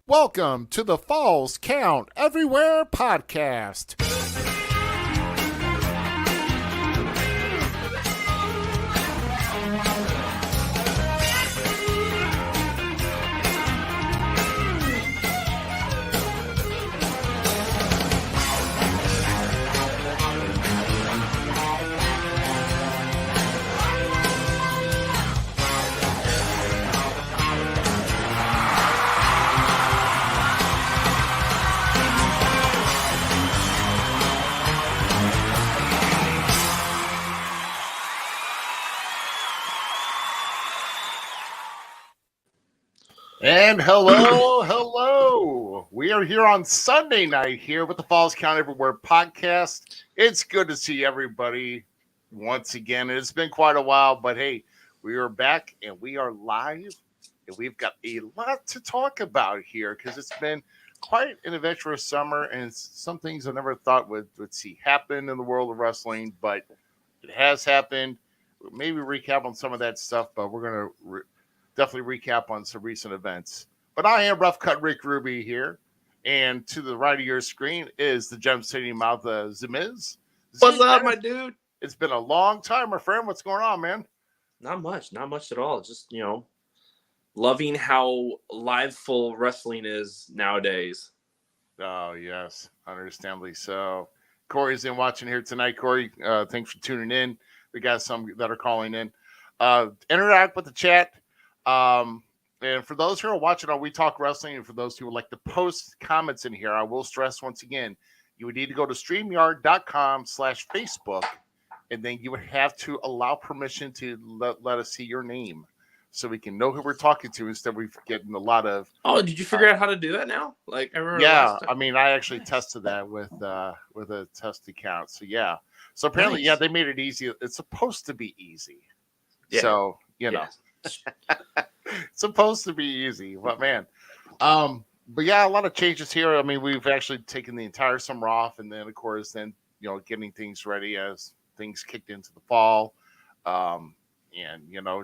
Welcome to the Falls Count Everywhere podcast. And hello. We are here on Sunday night here with the Falls Count Everywhere podcast. It's good to see everybody once again. It's been quite a while, but hey, we are back and we are live and we've got a lot to talk about here because it's been quite an adventurous summer and some things I never thought would see happen in the world of wrestling, but it has happened. Maybe recap on some of that stuff, but we're going to definitely recap on some recent events. But I am Rough Cut Rick Ruby here. And to the right of your screen is the Gem City Mouth, Zmiz. What's up, my dude? It's been a long time, my friend. What's going on, man? Not much at all. Just, loving how liveful wrestling is nowadays. Oh, yes. Understandably so. Corey's in watching here tonight. Corey, thanks for tuning in. We got some that are calling in. Interact with the chat. And for those who are watching on We Talk Wrestling, and for those who would like to post comments in here, I will stress once again, you would need to go to StreamYard.com/Facebook, and then you would have to allow permission to let us see your name so we can know who we're talking to instead of getting a lot of... Oh, did you figure out how to do that now? Like, I remember I mean, I actually tested that with a test account. So, yeah. So, apparently, Nice. they made it easy. It's supposed to be easy. Yeah. So, Yes. It's supposed to be easy, but man. But yeah, a lot of changes here. I mean, we've actually taken the entire summer off, and then of course, getting things ready as things kicked into the fall. And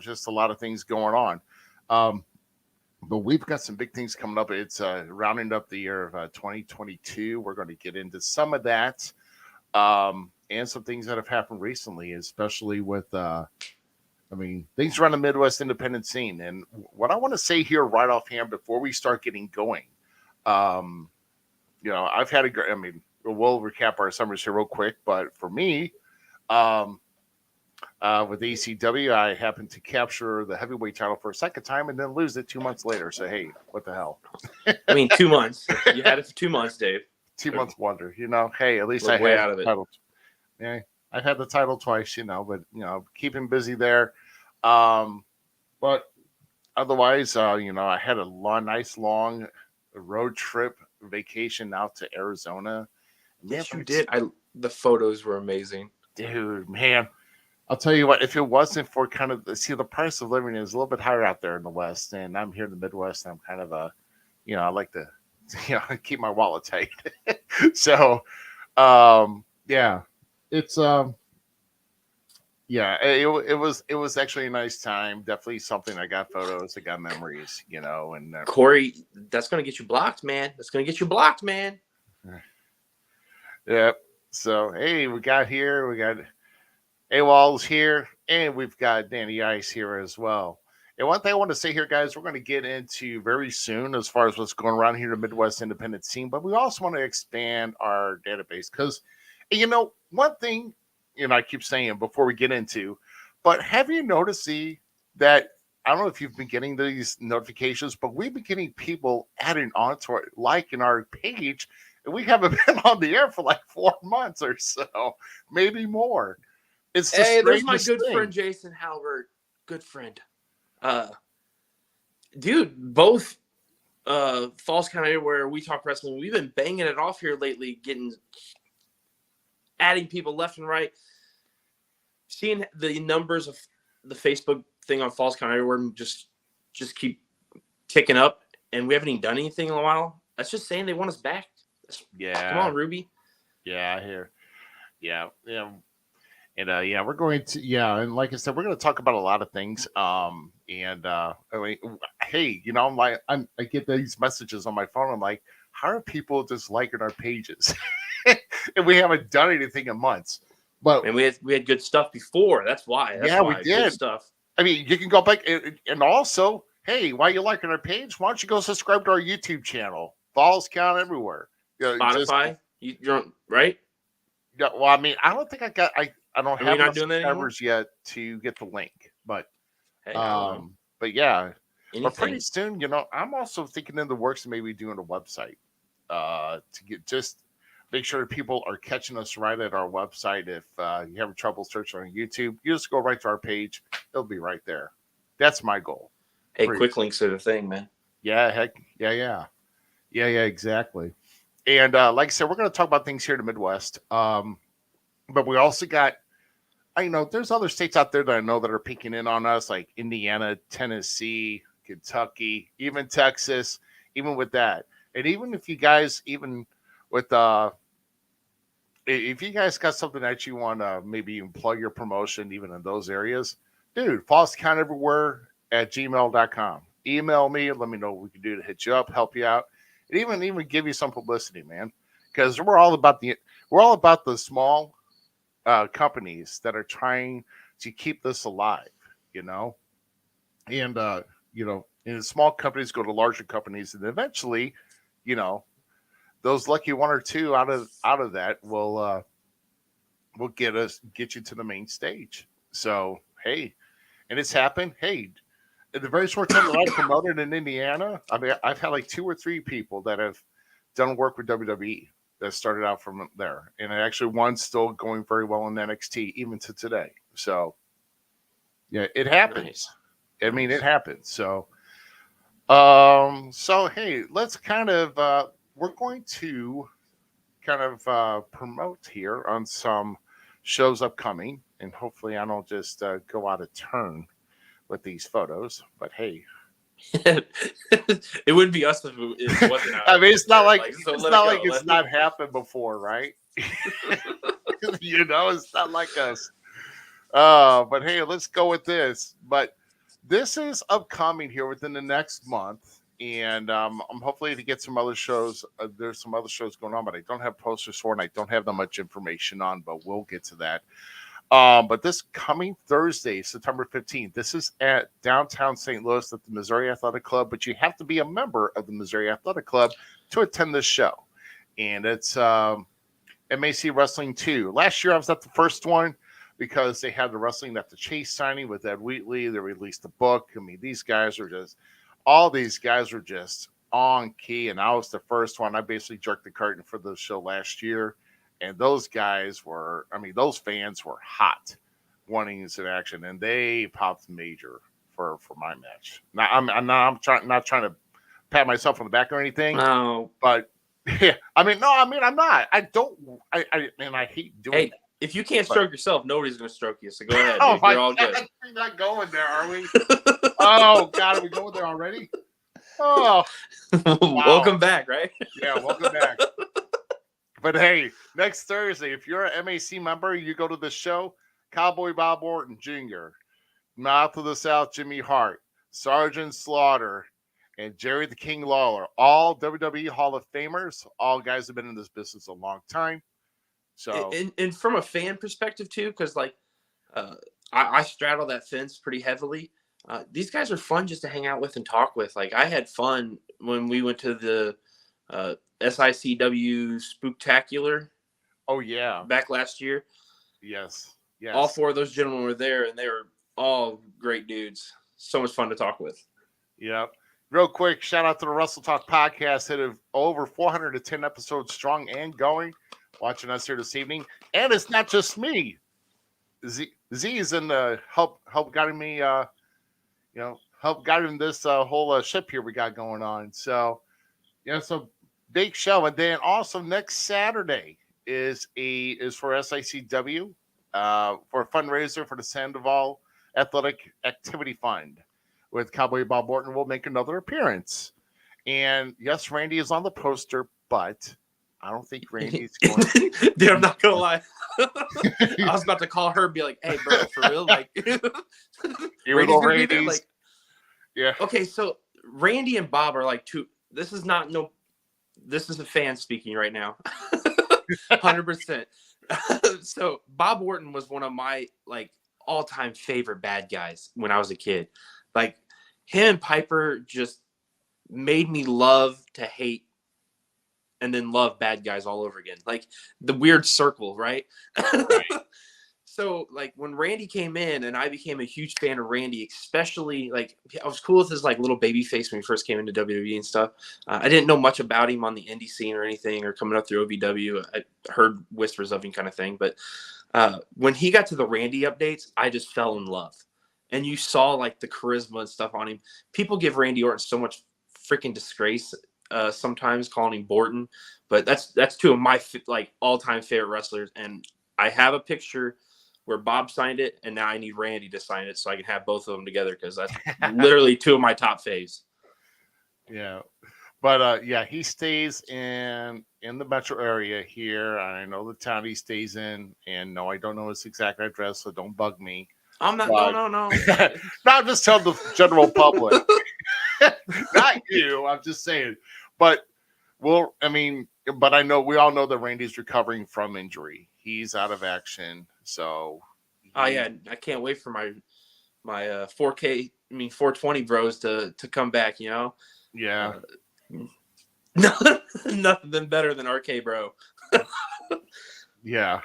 just a lot of things going on. But we've got some big things coming up. It's rounding up the year of 2022. We're going to get into some of that. And some things that have happened recently, especially with things around the Midwest independent scene. And what I want to say here right offhand before we start getting going, I've had we'll recap our summers here real quick, but for me, with ACW, I happened to capture the heavyweight title for a second time and then lose it 2 months later. So, hey, what the hell? 2 months. You had it for 2 months, Dave. 2 months wonder, hey, at least We're I way had out of the it. title. Yeah, I've had the title twice, but keeping busy there. But otherwise, I had a nice long road trip vacation out to Arizona. Yes, you did. The photos were amazing. Dude, man, I'll tell you what, if it wasn't for the price of living is a little bit higher out there in the West, and I'm here in the Midwest, and I'm kind of I like to, keep my wallet tight. So, yeah, it's, yeah, it was actually a nice time. Definitely something. I got photos, I got memories, and Corey, that's going to get you blocked, man. Yep. So, hey, we got AWOL's here, and we've got Danny Ice here as well. And one thing I want to say here, guys, we're going to get into very soon as far as what's going around here in the Midwest independent scene, but we also want to expand our database because, one thing, I keep saying before we get into, but have you noticed that, I don't know if you've been getting these notifications, but we've been getting people adding on to our page, and we haven't been on the air for like 4 months or so, maybe more. It's the there's my strangest good thing. friend Jason Halbert. Good friend. Dude, both Falls Count Everywhere, We Talk Wrestling, we've been banging it off here lately, adding people left and right. Seeing the numbers of the Facebook thing on Falls Count Everywhere just keep ticking up, and we haven't even done anything in a while. That's just saying they want us back. Yeah. Come on, Ruby. Yeah, I hear. Yeah. And yeah, we're going to and like I said, we're going to talk about a lot of things. I mean, hey, I get these messages on my phone. I'm like, how are people just liking our pages? And we haven't done anything in months. But And we had good stuff before. That's why. That's yeah, we why. Good did. stuff. I mean, you can go back and also, hey, while you're liking our page, why don't you go subscribe to our YouTube channel? Falls count everywhere. Spotify, you're right. Yeah, well, I mean, I don't think I don't Are we have not enough doing that anymore? subscribers yet to get the link, Hey, I don't know. but yeah, but pretty Anything. soon, I'm also thinking in the works of maybe doing a website, to get just make sure people are catching us right at our website. If you have trouble searching on YouTube, you just go right to our page; it'll be right there. That's my goal. Hey, Pretty quick soon. links are the thing, man. Yeah, heck, yeah, exactly. And like I said, we're going to talk about things here in the Midwest. But we also got, I know there's other states out there that I know that are peeking in on us, like Indiana, Tennessee, Kentucky, even Texas, even with that. And even if you guys, even with, if you guys got something that you want to maybe even plug your promotion, even in those areas, dude, Falls Count Everywhere at gmail.com. Email me, let me know what we can do to hit you up, help you out, and even give you some publicity, man. Because we're all about the small companies that are trying to keep this alive, you know, and and small companies go to larger companies, and eventually, you know, those lucky one or two out of that will get you to the main stage. So hey, and it's happened. Hey, in the very short time that I promoted in Indiana, I mean, I've had like two or three people that have done work with WWE that started out from there, and actually one's still going very well in NXT even to today. So yeah, it happens. Nice. I mean, it Nice. happens. So hey, let's kind of we're going to kind of promote here on some shows upcoming, and hopefully I don't just go out of turn with these photos. But hey, It wouldn't be us if it wasn't. I mean, it's not like So it's let not it like go. it's not happened before, right? It's not like us. But hey, let's go with this. But this is upcoming here within the next month, and I'm hopefully to get some other shows. There's some other shows going on, but I don't have posters for, and I don't have that much information on. But we'll get to that. But this coming Thursday, September 15th, this is at downtown St. Louis at the Missouri Athletic Club, but you have to be a member of the Missouri Athletic Club to attend this show. And it's MAC Wrestling 2. Last year I was at the first one because they had the Wrestling at the Chase signing with Ed Wheatley. They released a book. I mean, all these guys were just on key, and I was the first one. I basically jerked the curtain for the show last year. And those guys were, I mean, those fans were hot wanting some action, and they popped major for my match. Now, I'm not trying to pat myself on the back or anything, No. but yeah, I mean, no, I mean, I'm not. I don't, and I hate doing. Hey, if you can't stroke yourself, nobody's going to stroke you. So go ahead. Oh Dude. my You're all God, good. we're not going there, are we? Oh God, are we going there already? Oh, wow. Welcome back, right? Yeah, welcome back. But hey, next Thursday, if you're an MAC member, you go to the show. Cowboy Bob Orton Jr., Mouth of the South Jimmy Hart, Sergeant Slaughter, and Jerry the King Lawler, all WWE Hall of Famers. All guys have been in this business a long time. So, And from a fan perspective too, because like I straddle that fence pretty heavily. These guys are fun just to hang out with and talk with. Like I had fun when we went to the SICW Spooktacular. oh yeah, Back last year. yes. All four of those gentlemen were there, and they were all great dudes. So much fun to talk with. Yep. Real quick, shout out to the Wrestle Talk podcast. Hit over 410 episodes strong and going. Watching us here this evening, and it's not just me. Z is in the help guiding me. Help guiding this whole ship here we got going on. So, so big show, and then also next Saturday is for SICW for a fundraiser for the Sandoval Athletic Activity Fund with Cowboy Bob Orton will make another appearance. And yes, Randy is on the poster, but I don't think Randy's going. Dude, I'm not gonna lie. I was about to call her and be like, "Hey, bro, for real, like, Randy's gonna be there." Like, yeah. Okay, so Randy and Bob are like two. This is not no. This is a fan speaking right now. 100%. So Bob Orton was one of my like all-time favorite bad guys when I was a kid. Like him and Piper just made me love to hate and then love bad guys all over again. Like the weird circle, right? Right. So like when Randy came in and I became a huge fan of Randy, especially like I was cool with his like little baby face when he first came into WWE and stuff. I didn't know much about him on the indie scene or anything or coming up through OVW. I heard whispers of him kind of thing. But when he got to the Randy updates, I just fell in love. And you saw like the charisma and stuff on him. People give Randy Orton so much freaking disgrace sometimes calling him Borton. But that's two of my like all-time favorite wrestlers. And I have a picture where Bob signed it, and now I need Randy to sign it so I can have both of them together because that's literally two of my top faves. Yeah, but yeah, he stays in the metro area here. I know the town he stays in, and no, I don't know his exact address, so don't bug me. I'm not. But, No. Not just tell the general public, not you. I'm just saying, but well, I mean, but I know we all know that Randy's recovering from injury. He's out of action. So, oh yeah, I can't wait for my 4K, 420 bros to come back. You know, yeah, nothing better than RK bro. yeah.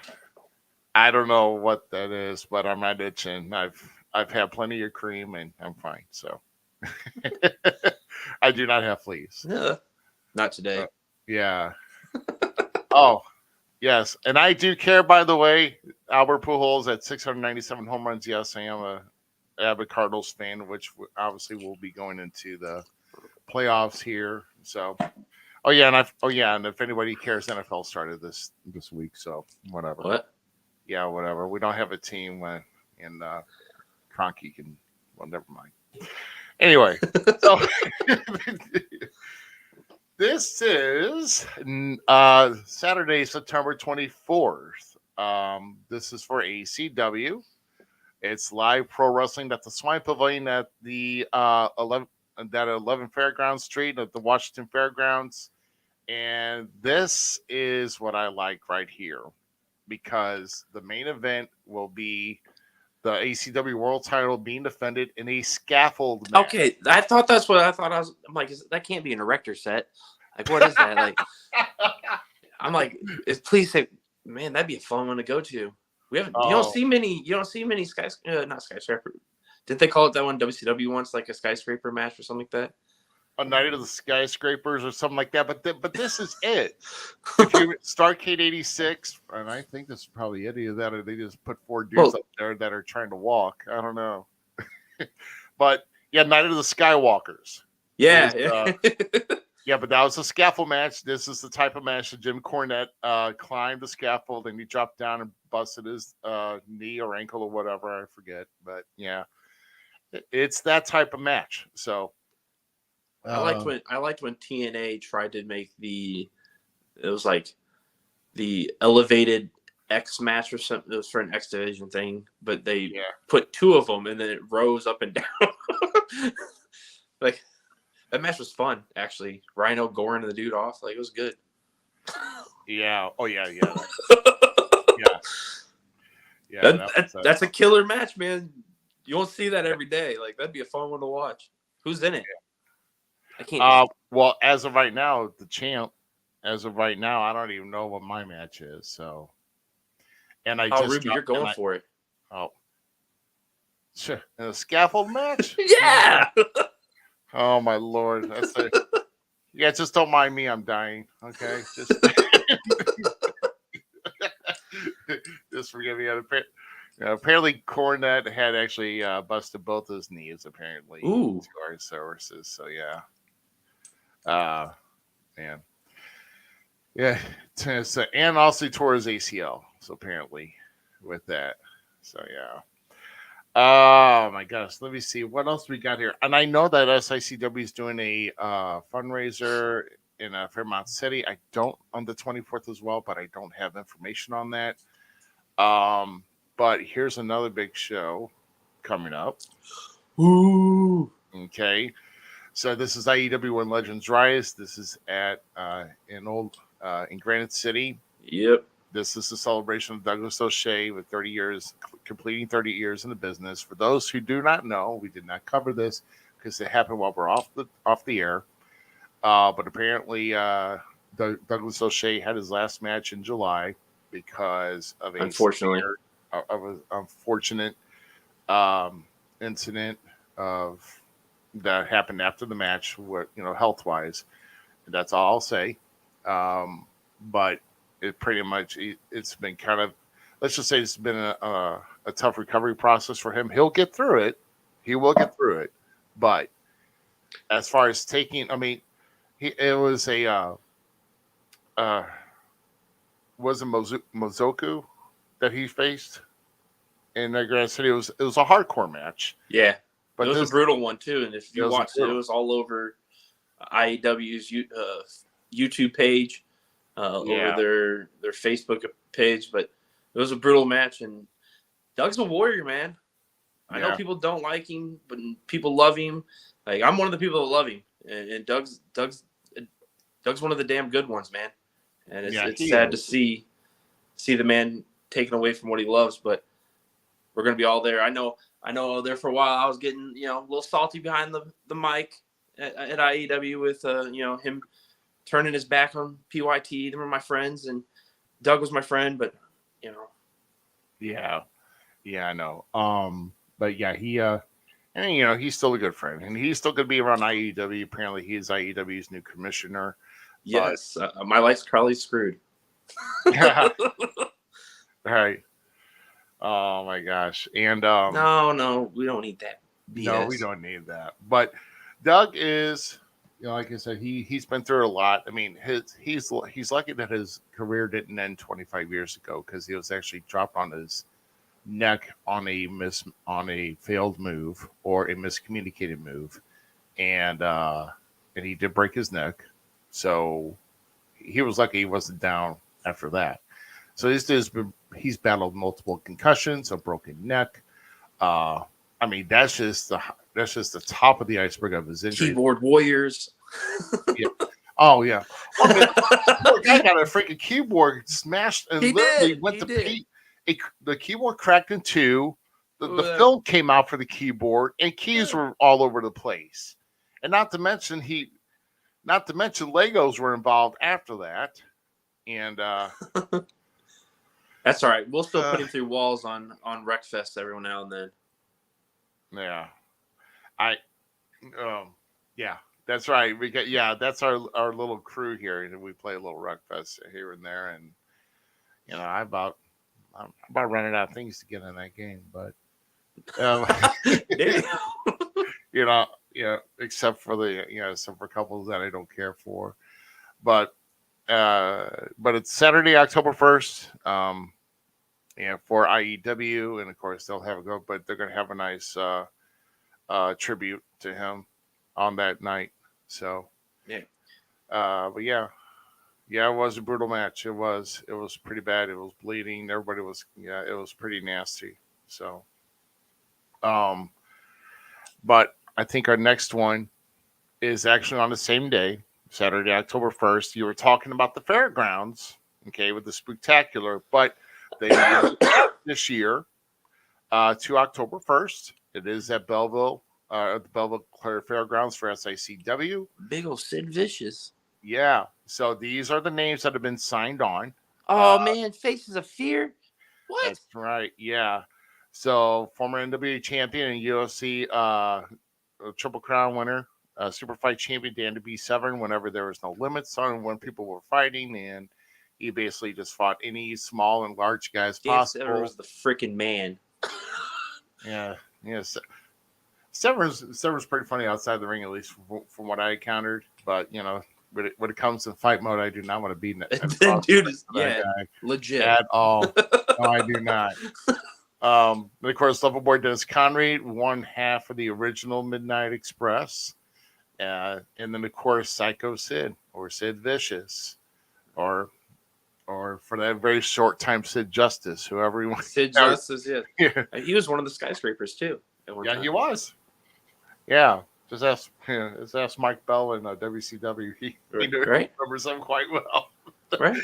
I don't know what that is, but I'm not itching. I've had plenty of cream and I'm fine. So, I do not have fleas. Not today. Yeah. Oh. Yes, and I do care. By the way, Albert Pujols at 697 home runs. Yes, I am a avid Cardinals fan, which obviously will be going into the playoffs here. So, and if anybody cares, NFL started this week. So whatever. What? Yeah, whatever. We don't have a team and Kroenke can. Well, never mind. Anyway, so. This is Saturday, September 24th. This is for ACW. It's live pro wrestling at the Swine Pavilion at the 11 Fairgrounds Street at the Washington Fairgrounds. And this is what I like right here because the main event will be the ACW World Title being defended in a scaffold match. Okay, I thought that's what I thought. I'm like, that can't be an erector set. Like, what is that? Like, I'm like, please say, man, that'd be a fun one to go to. We haven't. You don't see many not skyscraper. Didn't they call it that one WCW once, like a skyscraper match or something like that? A Night of the Skyscrapers or something like that. But this is it. If you Starcade 86, and I think this is probably it. Either that or they just put four dudes up there that are trying to walk. I don't know. But yeah, Night of the Skywalkers. Yeah. Yeah, but that was a scaffold match. This is the type of match that Jim Cornette climbed the scaffold and he dropped down and busted his knee or ankle or whatever. I forget. But yeah, it's that type of match. So I liked when TNA tried to make it was like the elevated X match or something. It was for an X Division thing, but they put two of them and then it rose up and down. Like that match was fun, actually. Rhino goring the dude off, like it was good. Yeah. Oh yeah. That's a killer match, man. You won't see that every day. Like that'd be a fun one to watch. Who's in it? I can't. Well, as of right now, the champ. As of right now, I don't even know what my match is. So, and Ruby, you're going for it. Oh, sure. A scaffold match? Yeah. Oh my lord, yeah. Just don't mind me. I'm dying. Okay. Just forgive me. Apparently, Cornette had actually busted both his knees. Apparently, ooh, to our sources. So yeah. Man. Yeah. So, and also tore his ACL. So apparently, with that. So yeah. Oh my gosh. Let me see what else we got here. And I know that SICW is doing a fundraiser in Fairmont City. I don't on the 24th as well, but I don't have information on that. But here's another big show coming up. Ooh. Okay, so this is IEW When Legends Rise. This is at in Granite City. Yep. This is a celebration of Douglas O'Shea with 30 years, completing 30 years in the business. For those who do not know, we did not cover this because it happened while we're off the air. But apparently, Douglas O'Shea had his last match in July because of an unfortunate incident that happened after the match, health wise. That's all I'll say. But it pretty much it's been kind of, let's just say it's been a tough recovery process for him. He'll get through it. He will get through it. But as far as taking, I mean, it was a Mozoku that he faced in Granite City. It was a hardcore match. Yeah, but it was a brutal one too. And if you watched it, it was all over IEW's YouTube page, over their Facebook page. But it was a brutal match, and Doug's a warrior, man. I know people don't like him, but people love him. Like, I'm one of the people that love him, and Doug's one of the damn good ones, man. And it's sad to see the man taken away from what he loves, but we're gonna be all there. I know there for a while I was getting, a little salty behind the mic at IEW with him turning his back on PYT. They were my friends, and Doug was my friend, but Yeah, I know. But yeah, he's still a good friend, and he's still going to be around IEW. Apparently, he is IEW's new commissioner. Yes, my life's probably screwed. Yeah. Right. Oh my gosh. And no, we don't need that BS. No, we don't need that. But Doug is, like I said, he's been through a lot. I mean, he's lucky that his career didn't end 25 years ago, because he was actually dropped on his neck on a failed move or a miscommunicated move, and he did break his neck. So he was lucky he wasn't down after that. So he's battled multiple concussions, a broken neck. I mean, that's just the top of the iceberg of his injury. Keyboard warriors. Yeah. Oh yeah. I mean, poor guy got a freaking keyboard smashed and the keyboard cracked in two. The film came out for the keyboard, and keys were all over the place. And not to mention Legos were involved after that. And that's all right. We'll still put him through walls on Wreckfest every now and then. Yeah. Yeah, that's right. That's our little crew here, and we play a little Wreckfest here and there, and I'm about running out of things to get in that game, but except for couples that I don't care for, but it's Saturday, October 1st, for IEW, and of course they'll have a go, but they're going to have a nice tribute to him on that night. So but it was a brutal match. It was pretty bad. It was bleeding. Everybody was it was pretty nasty. So but I think our next one is actually on the same day, Saturday, October 1st. You were talking about the fairgrounds, okay, with the Spooktacular, but they this year to October 1st. It is at Belleville, the Belleville Fairgrounds for SICW. Big old Sid Vicious. Yeah. So these are the names that have been signed on. Oh, man. Faces of Fear? What? That's right. Yeah. So former NWA champion and UFC Triple Crown winner, Super Fight champion Dan B7, whenever there was no limits on when people were fighting, and he basically just fought any small and large guys possible. Sever was the freaking man. Yeah. Yes. Sever's pretty funny outside the ring, at least from what I encountered. But when it comes to fight mode, I do not want to be that dude is legit at all. No, I do not. And of course, Loverboy Dennis Connery, one half of the original Midnight Express, And then of course Psycho Sid or Sid Vicious, or for that very short time Sid Justice, whoever he wants. Sid Justice, yeah. Yeah, He was one of the skyscrapers too at one yeah, time. he was. Yeah, just ask Mike Bell in WCW. He Right. remembers him quite well. Right.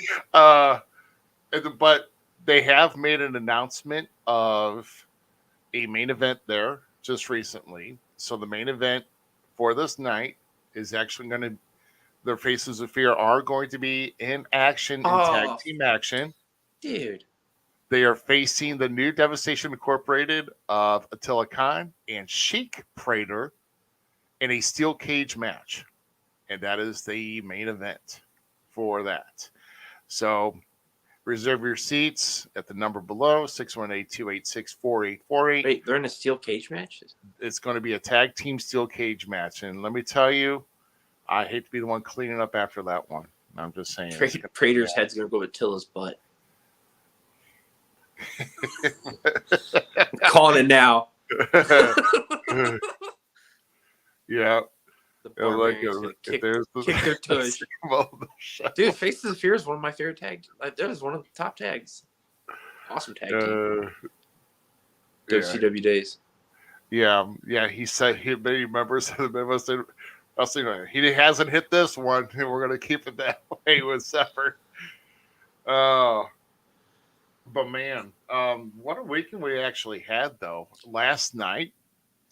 But they have made an announcement of a main event there just recently. So the main event for this night is actually going to, their Faces of Fear are going to be in action, in tag team action. Dude. They are facing the new Devastation Incorporated of Attila Khan and Sheik Prater in a steel cage match. And that is the main event for that. So reserve your seats at the number below, 618-286-4848. Wait, they're in a steel cage match? It's going to be a tag team steel cage match. And let me tell you, I hate to be the one cleaning up after that one. I'm just saying. Prater's head's going to go with Tilla's butt. I'm calling it now. Yeah. The Kick their tush. Dude, Faces of Fear is one of my favorite tags. That is one of the top tags. Awesome tag team. WCW days. Yeah. He said he remembers the Midwest Wrestling. He hasn't hit this one, and we're going to keep it that way with Separate. But man, what a weekend we actually had, though. Last night,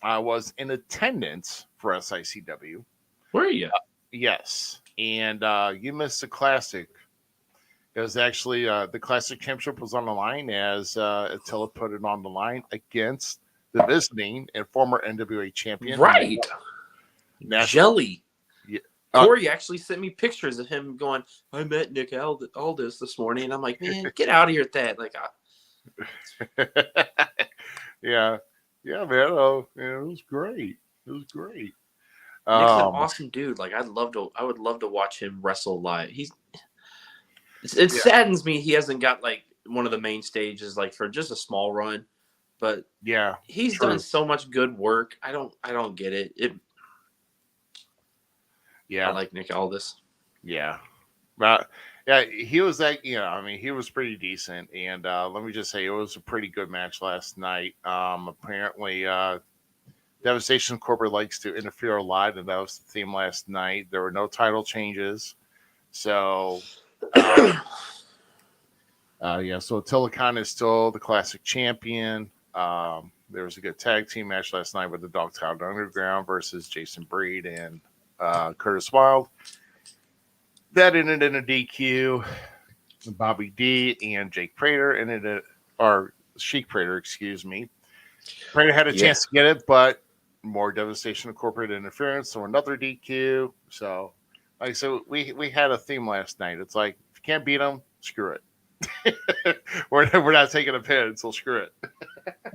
I was in attendance for SICW. Were you? Yes. And you missed the classic. It was actually the classic championship was on the line as Attila put it on the line against the visiting and former NWA champion. Right. Jelly. Yeah. Corey actually sent me pictures of him going, I met Nick Aldis this morning. And I'm like, man, get out of here with that. Like, yeah, man. Oh, yeah, it was great. It was great. Nick's an awesome dude. Like, I would love to watch him wrestle live. It saddens me he hasn't got like one of the main stages, like for just a small run. But yeah, he's done so much good work. I don't get it. Yeah, I like Nick Aldis. Yeah, but yeah, he was like, he was pretty decent. And let me just say, it was a pretty good match last night. Apparently, Devastation Corporate likes to interfere a lot, and that was the theme last night. There were no title changes, so so Attila Khan is still the classic champion. There was a good tag team match last night with the Dogtown Underground versus Jason Breed and Curtis Wilde. That ended in a DQ. Bobby D and Jake Prater or Sheik Prater, excuse me. Prater had a chance to get it, but more Devastation Incorporated interference, so another DQ. So, like I said, we had a theme last night. It's like, if you can't beat them, screw it. we're not taking a pin, so screw it.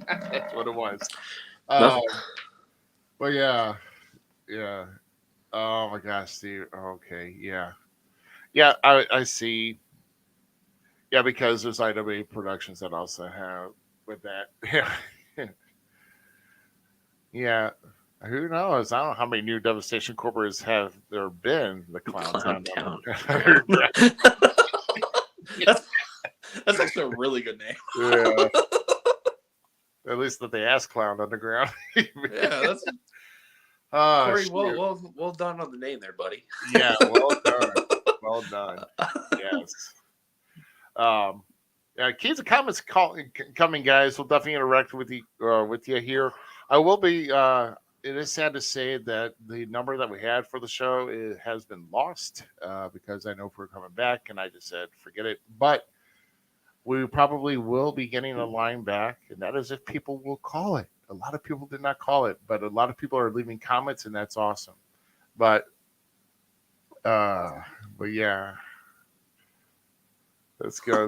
That's what it was. But yeah. Oh my gosh, Steve. Okay, yeah. I see. Yeah, because there's IWA Productions that also have with that. Yeah. Who knows? I don't know how many new Devastation Corporates have there been. The Clown Town. That's actually a really good name. Yeah. At least that they asked Clown Underground. Yeah, that's. Corey, well done on the name there, buddy. Yeah, well done. Well done. Yes. Keys and comments coming, guys. We'll definitely interact with you here. I will be. It is sad to say that the number that we had for the show has been lost because I know we're coming back, and I just said forget it. But we probably will be getting a line back, and that is if people will call it. A lot of people did not call it, but a lot of people are leaving comments, and that's awesome. But yeah. Let's go.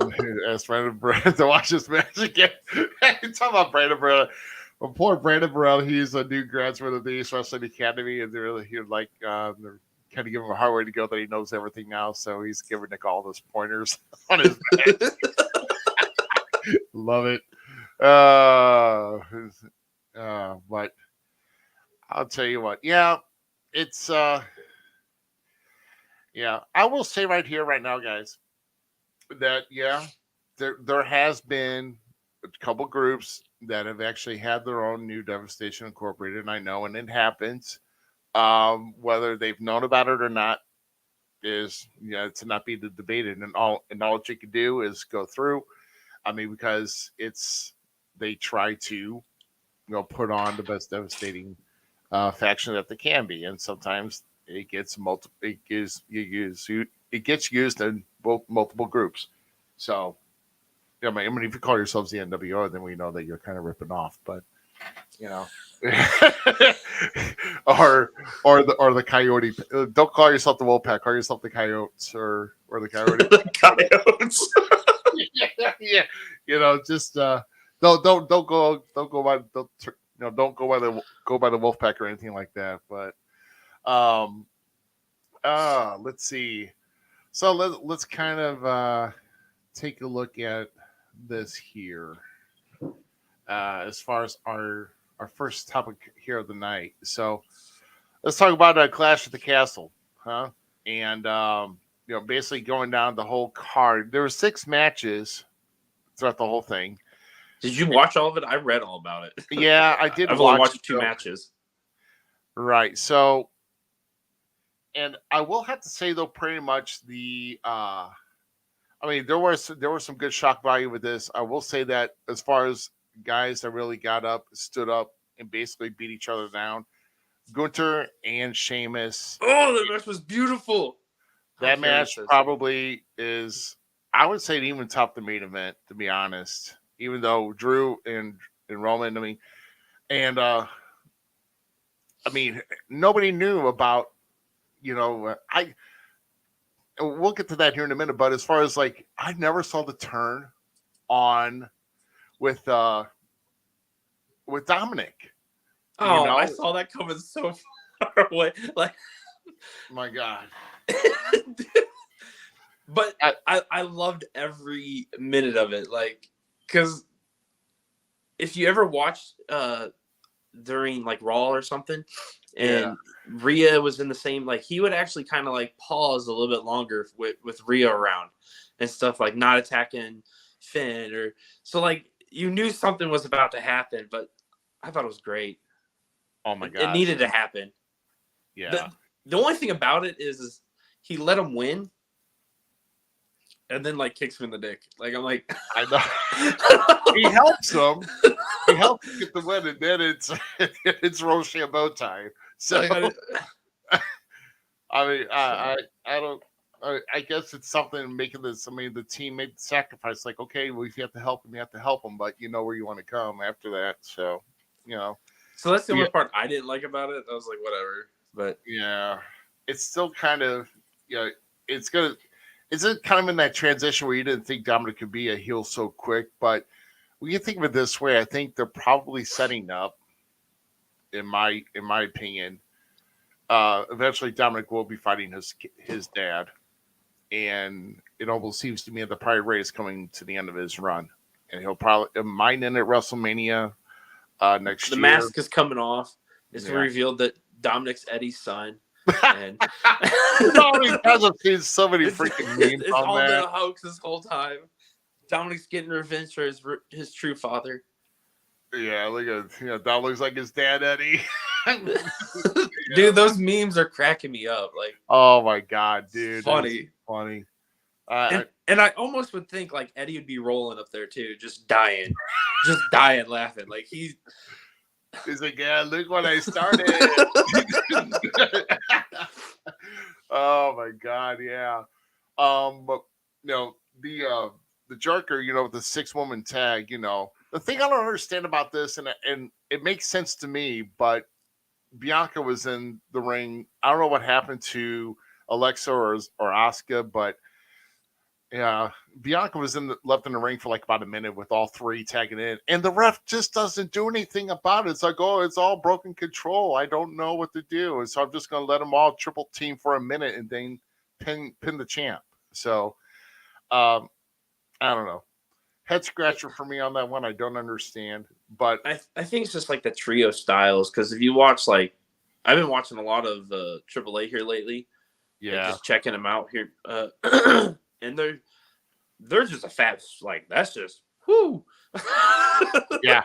Ask Brandon Brown to watch this match again. Talking about Brandon Brown. Well, poor Brandon Brown, he's a new graduate of the East Wrestling Academy, and they're kind of giving him a hard way to go that he knows everything now, so he's giving Nick all those pointers on his match. Love it. But I'll tell you what. Yeah, it's yeah. I will say right here, right now, guys, that yeah, there has been a couple groups that have actually had their own new Devastation Incorporated, and I know, and it happens. Whether they've known about it or not is to not be debated, and all you can do is go through. I mean, because they try to put on the best devastating faction that they can be, and sometimes it gets it gets used in multiple groups. So I mean, if you call yourselves the NWO, then we know that you're kind of ripping off, but you know. or the coyote. Don't call yourself the Wolfpack. Call yourself the Coyotes or the Coyote. The Coyotes. Yeah. Just don't go by the Wolfpack or anything like that. But let's see. So let's kind of take a look at this here. As far as our first topic here of the night. So let's talk about Clash at the Castle, huh? And basically going down the whole card. There were 6 matches throughout the whole thing. Did you watch all of it? I read all about it. Yeah, I did. I've only watched 2 matches. Right. So, and I will have to say though, pretty much I mean, there was some good shock value with this. I will say that as far as guys that really got up, stood up, and basically beat each other down, Gunther and Sheamus. Oh, that match was beautiful. That match probably is, I would say, even top the main event, to be honest. Even though Drew and Roman, I mean, and I mean, nobody knew about, we'll get to that here in a minute. But as far as I never saw the turn on with Dominic. Oh, I saw that coming so far away. My God. But I loved every minute of it. Because if you ever watched during Raw or something, and Rhea was in the same, he would actually kind of pause a little bit longer with Rhea around and stuff, not attacking Finn or so. You knew something was about to happen, but I thought it was great. Oh my God! It needed to happen. Yeah. The only thing about it is he let him win, and then kicks him in the dick. I'm like, I know. He helps him. He helps him get the win, and then it's Rochambeau time. So I mean, I don't. I guess it's something making this. I mean, the team made the sacrifice. Okay, well, if you have to help him, you have to help him, but you know where you want to come after that. So, So that's the only part I didn't like about it. I was like, whatever. But yeah, it's still kind of it's kind of in that transition where you didn't think Dominic could be a heel so quick, but when you think of it this way, I think they're probably setting up, in my opinion. Eventually, Dominic will be fighting his dad, and it almost seems to me that the Pride Ray is coming to the end of his run, and it might end at WrestleMania next year. The mask is coming off. It's revealed that Dominic's Eddie's son. And I've seen so many freaking memes it's on all that. been a hoax this whole time. Dominic's getting revenge for his true father. Yeah, look at that looks like his dad, Eddie. Dude, those memes are cracking me up. Oh my God, dude, funny. And I almost would think Eddie would be rolling up there too, just dying laughing. He's like, yeah, look what I started. Oh my God, yeah. But the Jerker, with the 6-woman tag, the thing I don't understand about this, and it makes sense to me, but Bianca was in the ring. I don't know what happened to Alexa or Asuka, but yeah, Bianca was left in the ring for about a minute with all 3 tagging in, and the ref just doesn't do anything about it. It's oh, it's all broken control. I don't know what to do, and so I'm just going to let them all triple team for a minute and then pin the champ. So, I don't know. Head scratcher for me on that one. I don't understand, but I think it's just the trio styles, because if you watch I've been watching a lot of AAA here lately. And Yeah. just checking them out here. And they're just a fat, like, that's just, whoo. Yeah.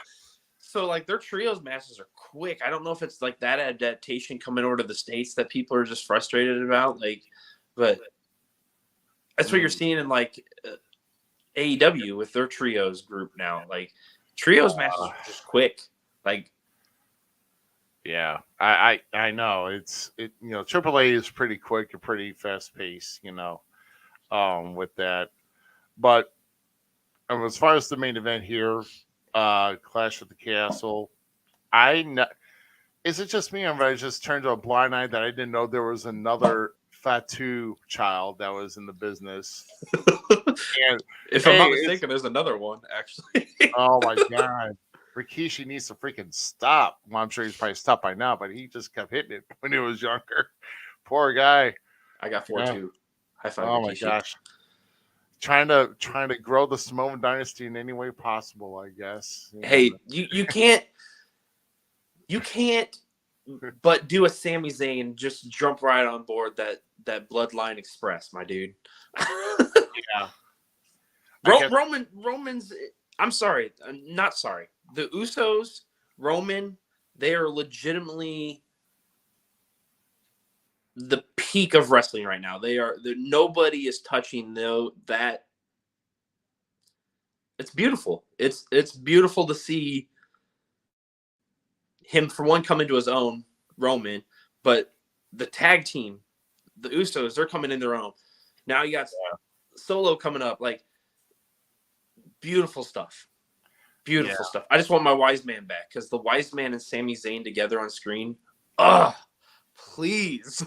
So, like, their trios matches are quick. I don't know if it's, like, that adaptation coming over to the States that people are just frustrated about. Like, but that's what you're seeing in, like, AEW with their trios group now. Like, trios matches are just quick. Like, yeah, I know AAA is pretty quick and pretty fast paced, with that. But as far as the main event here, Clash at the Castle, is it just me, or I just turned a blind eye that I didn't know there was another Fatu child that was in the business? And if I'm not mistaken, there's another one actually. Oh my god. Rikishi needs to freaking stop. Well, I'm sure he's probably stopped by now, but he just kept hitting it when he was younger. Poor guy. I got 4 too. High five, Oh Rikishi. my gosh. Trying to grow the Samoan dynasty in any way possible, I guess. Hey, you can't but do a Sami Zayn, just jump right on board that Bloodline Express, my dude. Yeah. Roman's I'm sorry. I'm not sorry. The Usos, Roman, they are legitimately the peak of wrestling right now. Nobody is touching that. It's beautiful. It's beautiful to see him, for one, come into his own, Roman, but the tag team, the Usos, they're coming in their own. Now you got Solo coming up. Like, beautiful stuff. Beautiful stuff. I just want my Wise Man back, because the Wise Man and Sami Zayn together on screen. Please.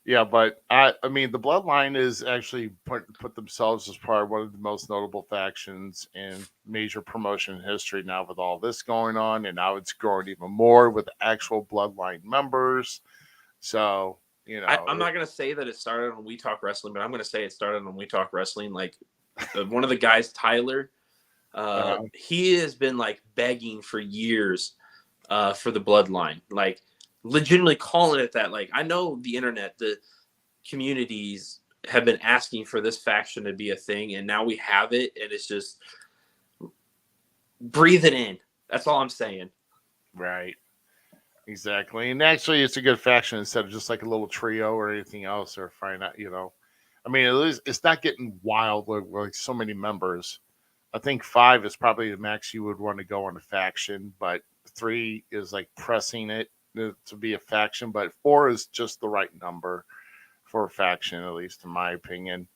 Yeah, but I mean, the Bloodline is actually put themselves as probably one of the most notable factions in major promotion history now, with all this going on, and now it's growing even more with actual Bloodline members. So, I'm not going to say that it started on We Talk Wrestling, but I'm going to say it started on We Talk Wrestling. Like, one of the guys, Tyler, he has been, like, begging for years for the Bloodline. Like, legitimately calling it that. Like, I know the internet, the communities have been asking for this faction to be a thing, and now we have it, and it's just breathe it in. That's all I'm saying. Right. Exactly. And actually, it's a good faction instead of just like a little trio or anything else, or find out, I mean, at least it's not getting wild with like so many members. I think 5 is probably the max you would want to go on a faction, but 3 is like pressing it to be a faction, but 4 is just the right number for a faction, at least in my opinion.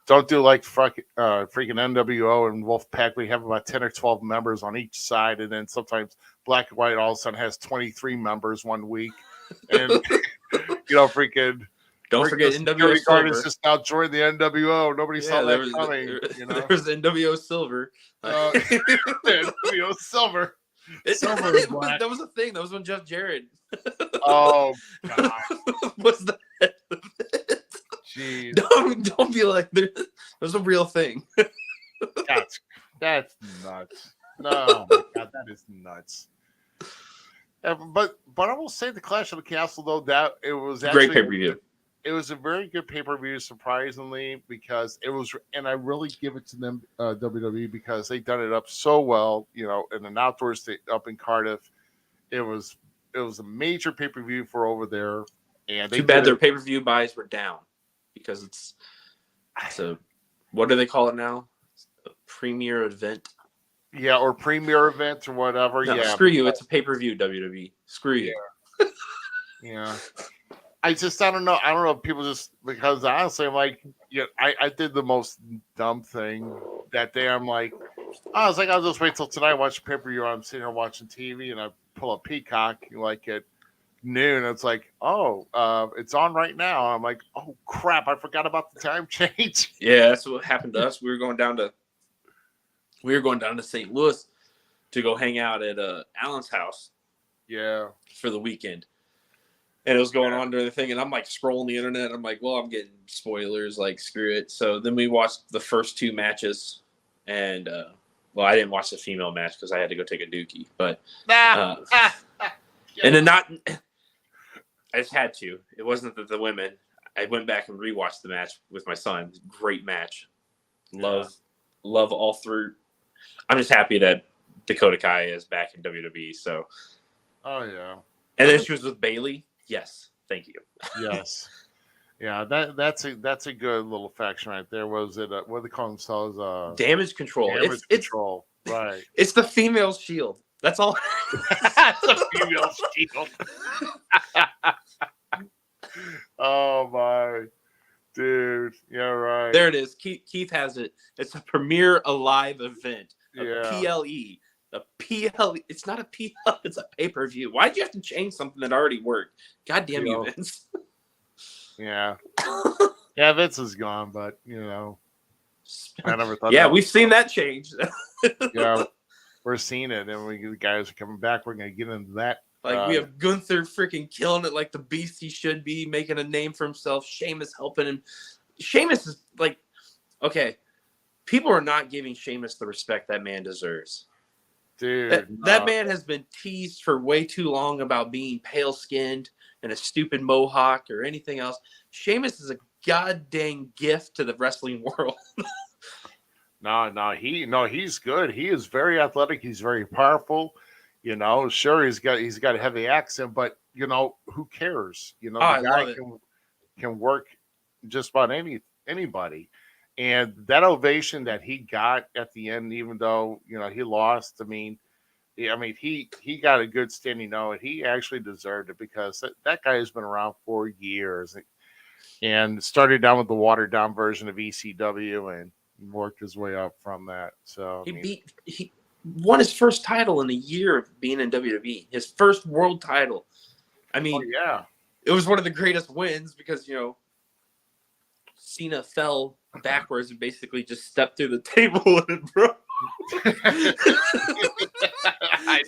don't do like freaking NWO and Wolfpack. We have about 10 or 12 members on each side, and then sometimes Black and White all of a sudden has 23 members one week, and freaking. Don't forget NWO Silver. Is just now joined the NWO. Nobody saw that coming. There was NWO Silver. NWO Silver. That was a thing. That was when Jeff Jarrett. Oh God. Was that? Jeez. Don't be like, there's a real thing. That's nuts. No, my God, that is nuts. But I will say the Clash of the Castle, though, that it was actually great pay-per-view. It was a very good pay-per-view, surprisingly, because it was, and I really give it to them, WWE, because they done it up so well, in an outdoor state up in Cardiff. It was a major pay-per-view for over there, and too bad their pay-per-view buys were down, because it's a, what do they call it now? A premier event. Yeah, or premier event or whatever. No, yeah, screw you. It's a pay-per-view, WWE. Screw you. Yeah. I don't know. I don't know if people just, because honestly, I'm like, I did the most dumb thing that day. I'm like, I'll just wait till tonight, watch the pay-per-view. I'm sitting here watching TV, and I pull up Peacock like at noon. It's like, it's on right now. I'm like, oh crap, I forgot about the time change. Yeah, that's what happened to us. We were going down to St. Louis to go hang out at Alan's house. Yeah, for the weekend. And it was going on during the thing, and I'm like scrolling the internet. I'm like, well, I'm getting spoilers, like screw it. So then we watched the first 2 matches, and Well, I didn't watch the female match because I had to go take a dookie. But Yeah. and then not. I just had to. It wasn't that the women. I went back and rewatched the match with my son. Great match. Love all through. I'm just happy that Dakota Kai is back in WWE. So. Oh yeah. And then she was with Bailey. Yes, thank you. Yes. Yeah, that's a good little faction right there. Was it what do they call themselves? Damage control. Damage control. Right. It's the female shield. That's all. That's a female shield. Oh my dude. Yeah, right. There it is. Keith has it. It's a Premier Alive event. PLE. A PLE. It's not a PLE. It's a pay-per-view. Why'd you have to change something that already worked? God damn you, Vince. Yeah. Yeah, Vince is gone, but I never thought. Yeah, we've seen that change. Yeah, we're seeing it, and the guys are coming back. We're gonna get into that. Like we have Gunther freaking killing it like the beast he should be, making a name for himself. Sheamus helping him. Sheamus is like, okay, people are not giving Sheamus the respect that man deserves. Dude, that man has been teased for way too long about being pale-skinned and a stupid mohawk or anything else. Sheamus is a goddamn gift to the wrestling world. He's good. He is very athletic. He's very powerful. Sure, he's got a heavy accent, but who cares? The guy can work just about anybody. And that ovation that he got at the end, even though he lost, he got a good standing O, and he actually deserved it because that guy has been around for years and started down with the watered down version of ECW and worked his way up from that. So he won his first title in a year of being in WWE. His first world title. It was one of the greatest wins because Cena fell backwards and basically just stepped through the table and broke. I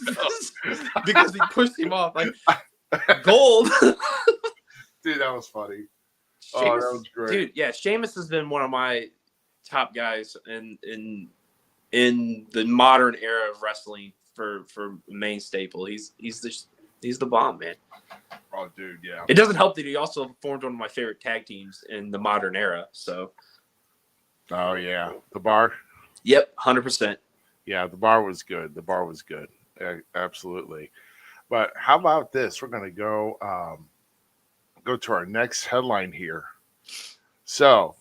know. Because he pushed him off like gold. Dude, that was funny. Sheamus, that was great. Dude, yeah, Sheamus has been one of my top guys in the modern era of wrestling for main staple. He's the bomb, man. Oh, dude, yeah. It doesn't help that he also formed one of my favorite tag teams in the modern era. So. Oh yeah, the Bar. Yep, 100%. Yeah, the Bar was good. Absolutely. But how about this? We're going to go to our next headline here. So,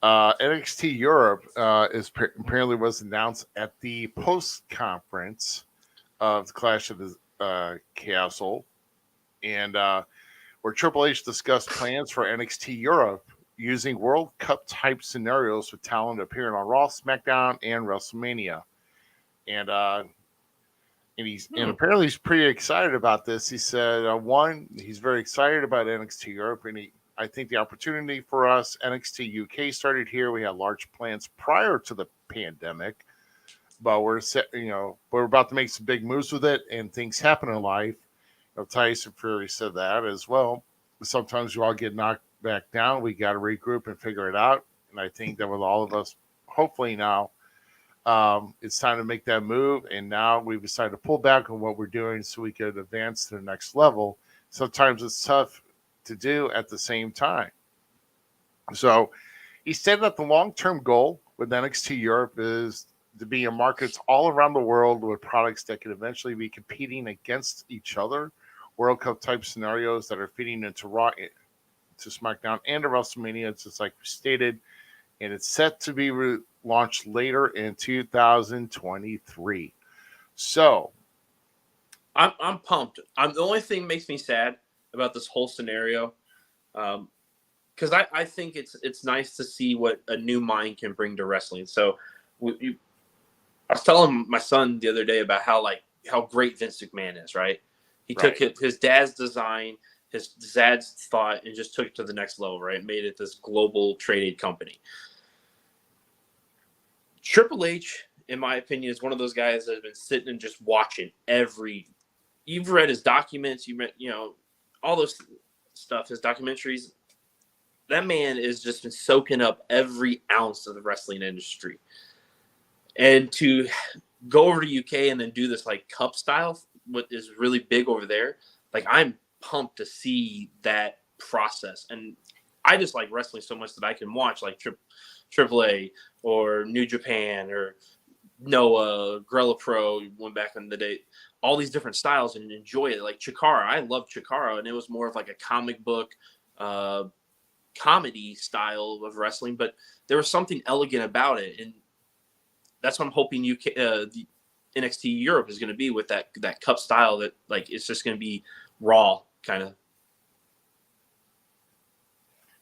NXT Europe apparently was announced at the post conference of the Clash of the Castle, and where Triple H discussed plans for NXT Europe using World Cup type scenarios with talent appearing on Raw, SmackDown, and WrestleMania. And apparently he's pretty excited about this. He said, he's very excited about NXT Europe, and I think the opportunity for us, NXT UK started here. We had large plans prior to the pandemic, but we're about to make some big moves with it, and things happen in life. Tyson Fury said that as well. Sometimes you all get knocked back down. We got to regroup and figure it out. And I think that with all of us, hopefully now, it's time to make that move. And now we've decided to pull back on what we're doing so we could advance to the next level. Sometimes it's tough to do at the same time. So he said that the long-term goal with NXT Europe is to be in markets all around the world with products that can eventually be competing against each other. World Cup type scenarios that are feeding into Raw, to SmackDown, and to WrestleMania. It's just like we stated, and it's set to be launched later in 2023. So, I'm pumped. The only thing that makes me sad about this whole scenario, because I think it's nice to see what a new mind can bring to wrestling. So, I was telling my son the other day about how great Vince McMahon is. Right, he took his dad's design, his dad's thought, and just took it to the next level, right? Made it this global traded company. Triple H, in my opinion, is one of those guys that has been sitting and just watching you've read his documents, you read, all those stuff, his documentaries. That man has just been soaking up every ounce of the wrestling industry. And to go over to UK and then do this like cup style, what is really big over there, like I'm pumped to see that process. And I just like wrestling so much that I can watch like AAA or New Japan or Noah, Grella Pro, went back in the day, all these different styles and enjoy it. Like Chikara, I loved Chikara, and it was more of like a comic book comedy style of wrestling, but there was something elegant about it. And that's what I'm hoping the NXT Europe is going to be with that cup style that like it's just going to be raw kind of.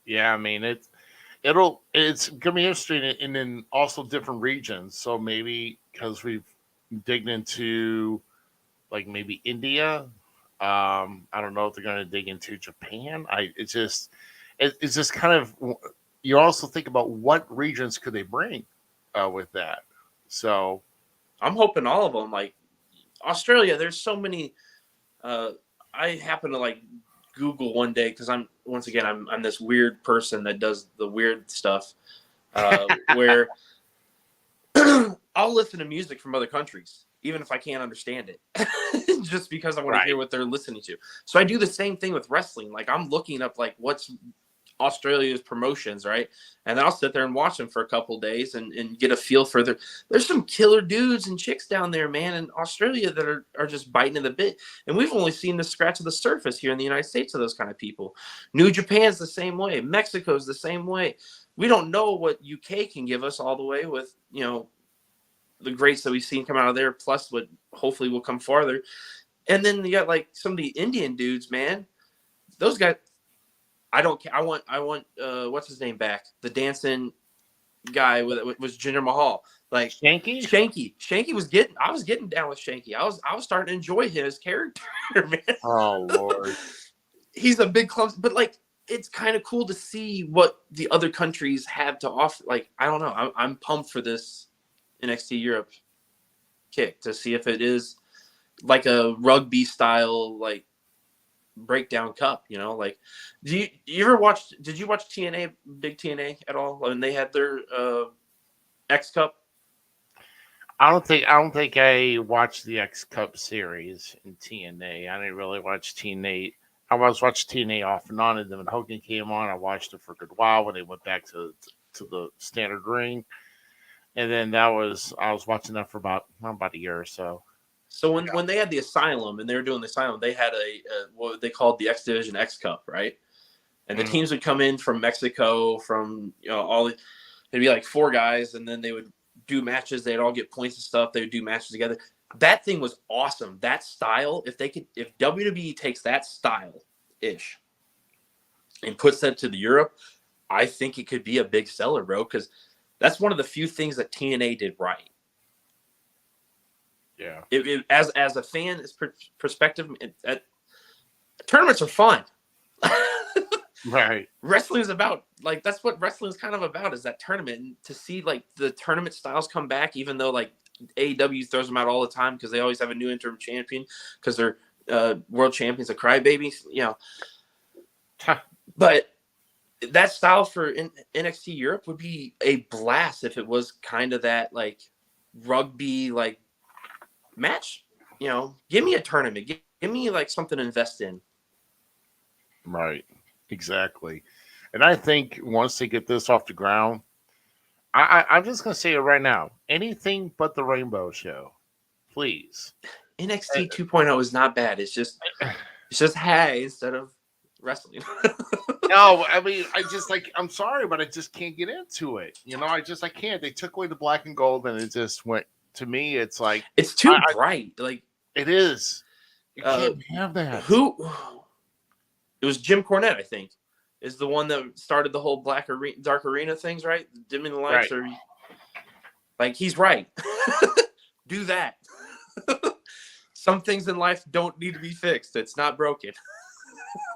Yeah, I mean it's gonna be interesting in also different regions. So maybe because we've digged into like maybe India, I don't know if they're gonna dig into Japan. It's just kind of, you also think about what regions could they bring with that. So I'm hoping all of them, like Australia. There's so many. I happen to like Google one day because I'm this weird person that does the weird stuff where I'll listen to music from other countries even if I can't understand it just because I want to hear what they're listening to. So I do the same thing with wrestling. Like I'm looking up like what's Australia's promotions, right? And then I'll sit there and watch them for a couple of days and get a feel for there's some killer dudes and chicks down there, man, in Australia that are just biting in the bit. And we've only seen the scratch of the surface here in the United States of those kind of people. New Japan's the same way. Mexico's the same way. We don't know what UK can give us all the way with, the greats that we've seen come out of there, plus what hopefully will come farther. And then you got like some of the Indian dudes, man. Those guys, I don't care. I want what's his name back? The dancing guy was Jinder Mahal. Like Shanky was I was getting down with Shanky. I was starting to enjoy his character, man. Oh Lord. He's a big club, but like it's kind of cool to see what the other countries have to offer. Like, I don't know. I'm pumped for this NXT Europe kick to see if it is like a rugby style, like breakdown cup, like did you watch TNA, big TNA at all when they had their X Cup? I don't think I watched the X Cup series in TNA. I didn't really watch TNA. I was watching TNA off and on, and then when Hogan came on, I watched it for a good while when they went back to the standard ring. And then I was watching that for about a year or so. So when they had the Asylum and they were doing the Asylum, they had a what they called the X Division X Cup, right? And the teams would come in from Mexico, from it'd be like 4 guys, and then they would do matches. They'd all get points and stuff. They would do matches together. That thing was awesome. That style, if WWE takes that style ish and puts that to the Europe, I think it could be a big seller, bro. Because that's one of the few things that TNA did right. Yeah. As a fan perspective, tournaments are fun. Right. Wrestling is about, like, that's what wrestling is kind of about, is that tournament. And to see like the tournament styles come back, even though like AEW throws them out all the time because they always have a new interim champion because they're world champions of crybabies, But that style for NXT Europe would be a blast if it was kind of that like rugby like match. Give me a tournament. Give me like something to invest in. Right. Exactly. And I think once they get this off the ground, I'm just going to say it right now. Anything but the Rainbow Show, please. NXT 2.0 is not bad. It's just hey instead of wrestling. No, I mean, I'm sorry, but I just can't get into it. I can't. They took away the black and gold, and it just went, to me, it's like, it's too bright. Like, it is. You can't have that. It was Jim Cornette, I think, is the one that started the whole dark arena things, right? Dimming the lights, right. Or like, he's right. Do that. Some things in life don't need to be fixed. It's not broken.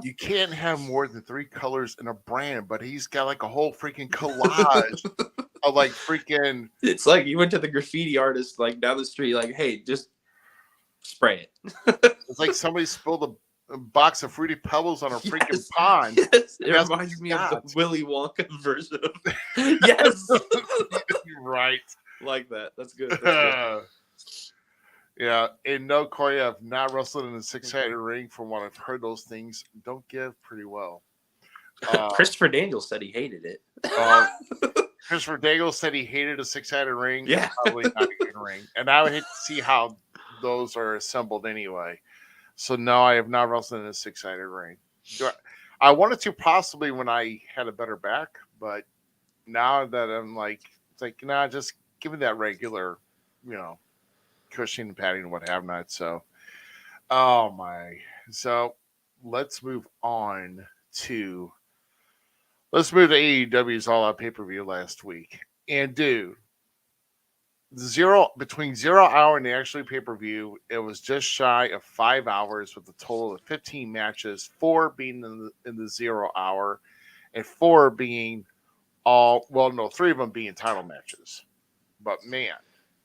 You can't have more than 3 colors in a brand, but he's got like a whole freaking collage of like freaking. It's like you went to the graffiti artist like down the street, like, hey, just spray it. It's like somebody spilled a box of Fruity Pebbles on a freaking pond. Yes, it reminds me of the Willy Wonka version of yes. Right. Like that. That's good. That's good. Yeah, and no, Corey, I've not wrestled in a six-sided ring. From what I've heard, those things don't give pretty well. Christopher Daniels said he hated it. Christopher Daigle said he hated a six-sided ring. Yeah. It's probably not a good ring. And I would hate to see how those are assembled anyway. So, no, I have not wrestled in a six-sided ring. I wanted to possibly when I had a better back, but now that I'm like, it's like, nah, just give me that regular, cushioning, padding, and what have not. So, oh my. So, let's move on to AEW's All Out pay-per-view last week. And dude, between 0 hour and the actual pay-per-view, it was just shy of 5 hours with a total of 15 matches, 4 being in the 0 hour, and 4 being 3 of them being title matches. But man.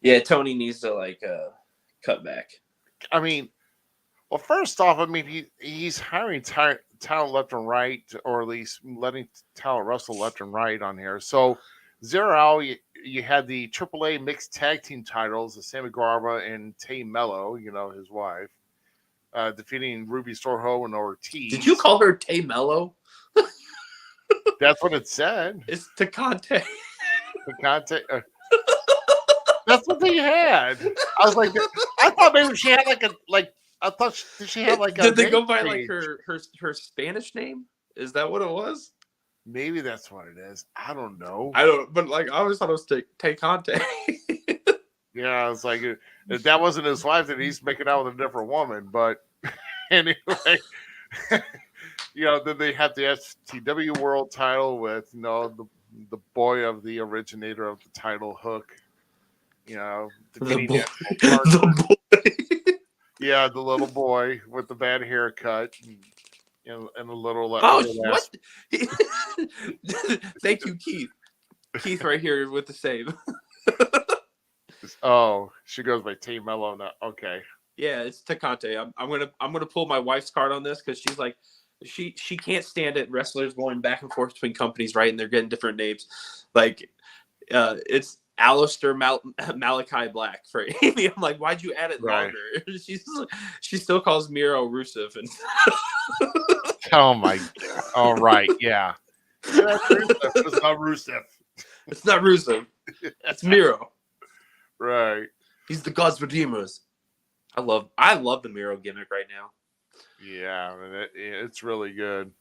Yeah, Tony needs to cut back. I mean, well, first off, I mean, he's hiring talent left and right, or at least letting talent wrestle left and right on here. So, 0 hour, you had the AAA mixed tag team titles of Sammy Guevara and Tay Mello, his wife, defeating Ruby Soho and Ortiz. Did you call her Tay Mello? That's what it said. It's Tecante. Tecante. That's what they had. I was like, I thought maybe she had did she have like a Did they go by like her Spanish name? Is that what it was? Maybe that's what it is. I don't know. But I always thought it was Tecante. Yeah, I was like, if that wasn't his wife, then he's making out with a different woman. But anyway, then they have the STW World title with the boy of the originator of the title, Hook. The boy. Yeah, the little boy with the bad haircut and a little. What? Thank you, Keith. Keith, right here with the save. Oh, she goes by Tay Mello now. Okay. Yeah, it's Tecante. I'm gonna pull my wife's card on this because she's like, she can't stand it. Wrestlers going back and forth between companies, right? And they're getting different names. Like, it's Alistair Malachi Black for Amy. I'm like, why'd you add it longer? She still calls Miro Rusev. And oh my god! All right, yeah. It's not Rusev. It's not Rusev. It's Miro. Right. He's the God's Redeemers. I love the Miro gimmick right now. Yeah, it's really good.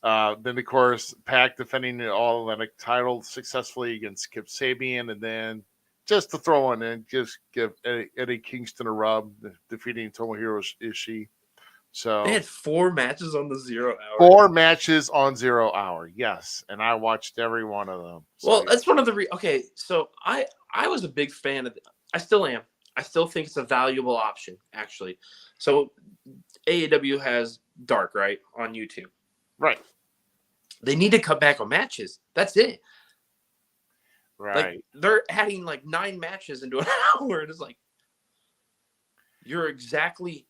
Then, of course, Pac defending the All-Atlantic title successfully against Kip Sabian. And then, just to throw one in, just give Eddie Kingston a rub, defeating Tomohiro Ishii. So they had 4 matches on the 0 hour. 4 matches on 0 hour, yes. And I watched every one of them. So, well, that's one of the okay, so I was a big fan of I still am. I still think it's a valuable option, actually. So AEW has Dark, right, on YouTube. Right. They need to cut back on matches. That's it. Right. Like, they're adding 9 matches into an hour. And it's like, you're exactly.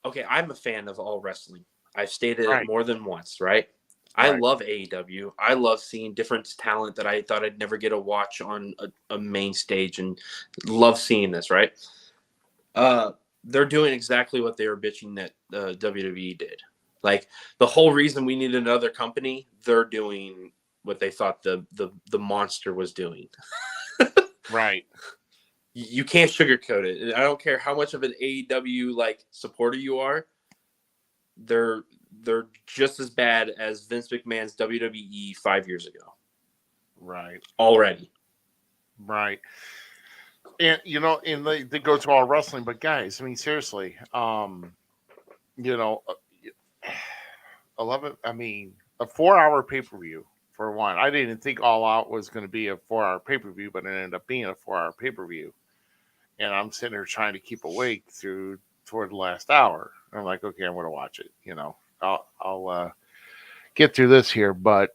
Okay, I'm a fan of all wrestling. I've stated it more than once, right? I love AEW. I love seeing different talent that I thought I'd never get to watch on a main stage, and love seeing this, right? They're doing exactly what they were bitching that WWE did. Like, the whole reason we need another company, they're doing what they thought the monster was doing. Right. You can't sugarcoat it. I don't care how much of an AEW supporter you are. They're just as bad as Vince McMahon's WWE 5 years ago. Right. Already. Right. And and they go to all wrestling, but guys, I mean, seriously, 11. I mean, a 4-hour pay-per-view for one. I didn't think All Out was going to be a 4-hour pay-per-view, but it ended up being a 4-hour pay-per-view. And I'm sitting there trying to keep awake toward the last hour. I'm like, okay, I'm going to watch it. I'll get through this here, but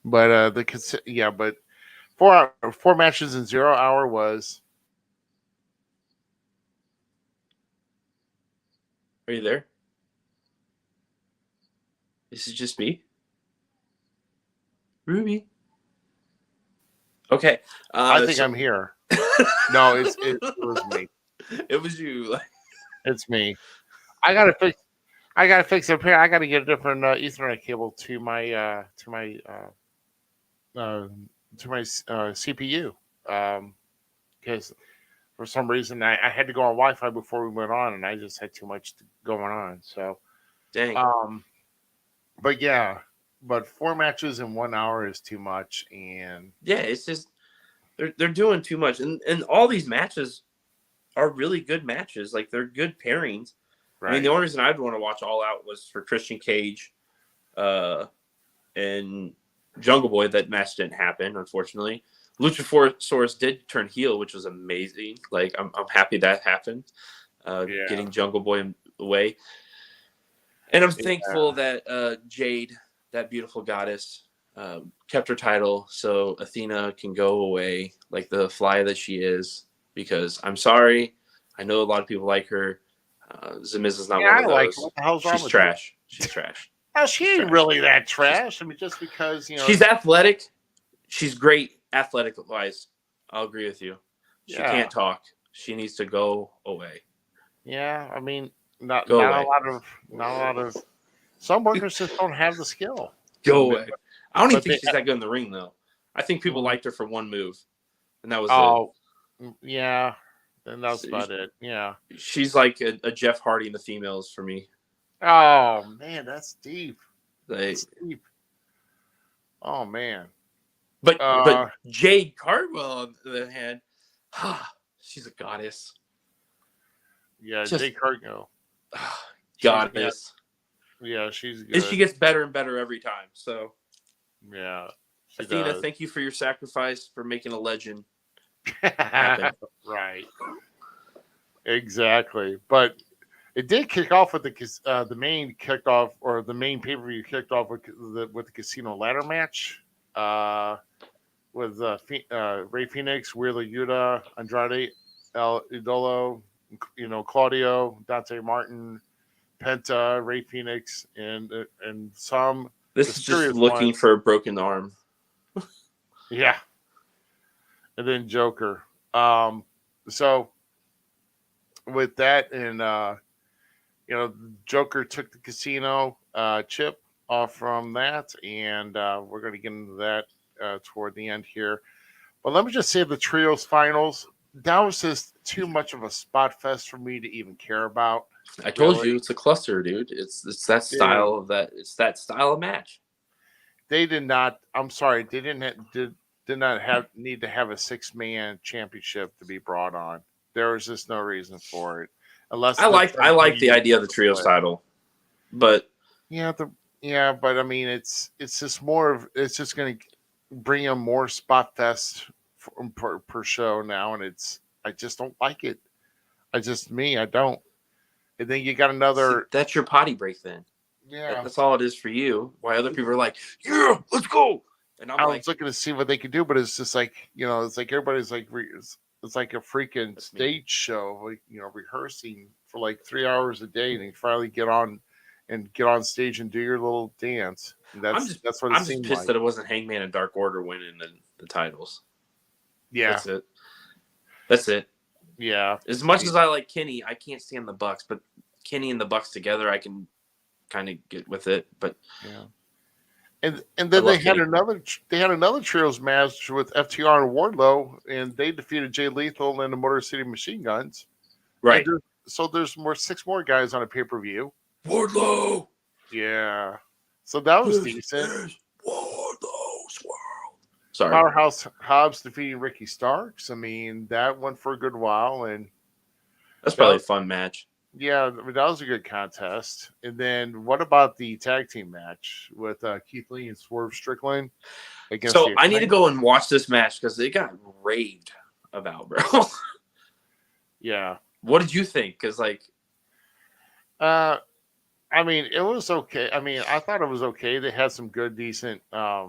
4 matches in 0 hour was. Are you there? This is just me. Ruby. Okay. I think I'm here. No, it was me. It was you. It's me. I gotta fix. I gotta fix it here. I gotta get a different Ethernet cable uh, to my CPU. Because for some reason I had to go on Wi-Fi before we went on, and I just had too much going on. So, Dang. But yeah, but 4 matches in 1 hour is too much, and yeah, it's just they're doing too much, and all these matches are really good matches. Like they're good pairings. right. I mean, the only reason I'd want to watch All Out was for Christian Cage, and Jungle Boy. That match didn't happen, unfortunately. Luchasaurus did turn heel, which was amazing. Like I'm happy that happened. Getting Jungle Boy away. And I'm thankful that Jade, that beautiful goddess, kept her title so Athena can go away like the fly that she is. Because I'm sorry, I know a lot of people like her. Zmiz is not one of those. Like, what the hell's wrong She's with trash. She's trash. Oh, she ain't trash. really that trash. I mean, just because she's athletic, she's great athletic wise. I'll agree with you. She can't talk. She needs to go away. Yeah, I mean, not a lot of. Some workers just don't have the skill. Go away. I don't even think she's that good in the ring, though. I think people liked her for one move, and that was it. Yeah, and that's about it. Yeah, she's like a Jeff Hardy in the females for me. Oh man, that's deep. That's deep. Oh man, but Jade Cartwell on the other hand, she's a goddess. Yeah, Jade Cartwell, goddess. Yeah, she's good. And she gets better and better every time. So yeah, Athena, thank you for your sacrifice for making a legend happen. Right. Exactly, but it did kick off with the main kickoff, or the main pay-per-view kicked off with the casino ladder match with Rey Fenix, Wheeler Yuta, Andrade El Idolo, Claudio, Dante Martin, Penta, Rey Fenix, and some. This is just looking for a broken arm. Yeah, and then Joker. So with that, and Joker took the casino chip off from that, and we're going to get into that toward the end here. But let me just say the trios finals, that was just too much of a spot fest for me to even care about. I told you it's a cluster, dude. It's that style of that. It's that style of match. They did not. I'm sorry. They did not need to have a 6-man championship to be brought on. There was just no reason for it. Unless I like the idea of the trios title, but but I mean it's just more of, it's just going to bring them more spot fest per show now, and I just don't like it. I don't. And then you got another. See, that's your potty break then. Yeah, that's all it is for you. Why other people are like, yeah, let's go. And I was looking to see what they could do, but it's just like, it's like everybody's like, it's like a freaking stage show, like, rehearsing for like 3 hours a day, and you finally get on stage and do your little dance. That's what it seemed like. I'm just pissed that it wasn't Hangman and Dark Order winning the titles. Yeah, that's it. Yeah. As much as I like Kenny, I can't stand the Bucks, but Kenny and the Bucks together, I can kind of get with it. But yeah. And then they had another trios match with FTR and Wardlow, and they defeated Jay Lethal and the Motor City Machine Guns. Right. So there's 6 more guys on a pay-per-view. Wardlow. Yeah. So that was decent. Wardlow's world. Sorry. Powerhouse Hobbs defeating Ricky Starks. I mean, that went for a good while, and that's probably a fun match. Yeah, I mean, that was a good contest. And then what about the tag team match with Keith Lee and Swerve Strickland? So I need to go and watch this match because it got raved about, bro. Yeah. What did you think? Because I mean, it was okay. I mean, I thought it was okay. They had some good, decent. I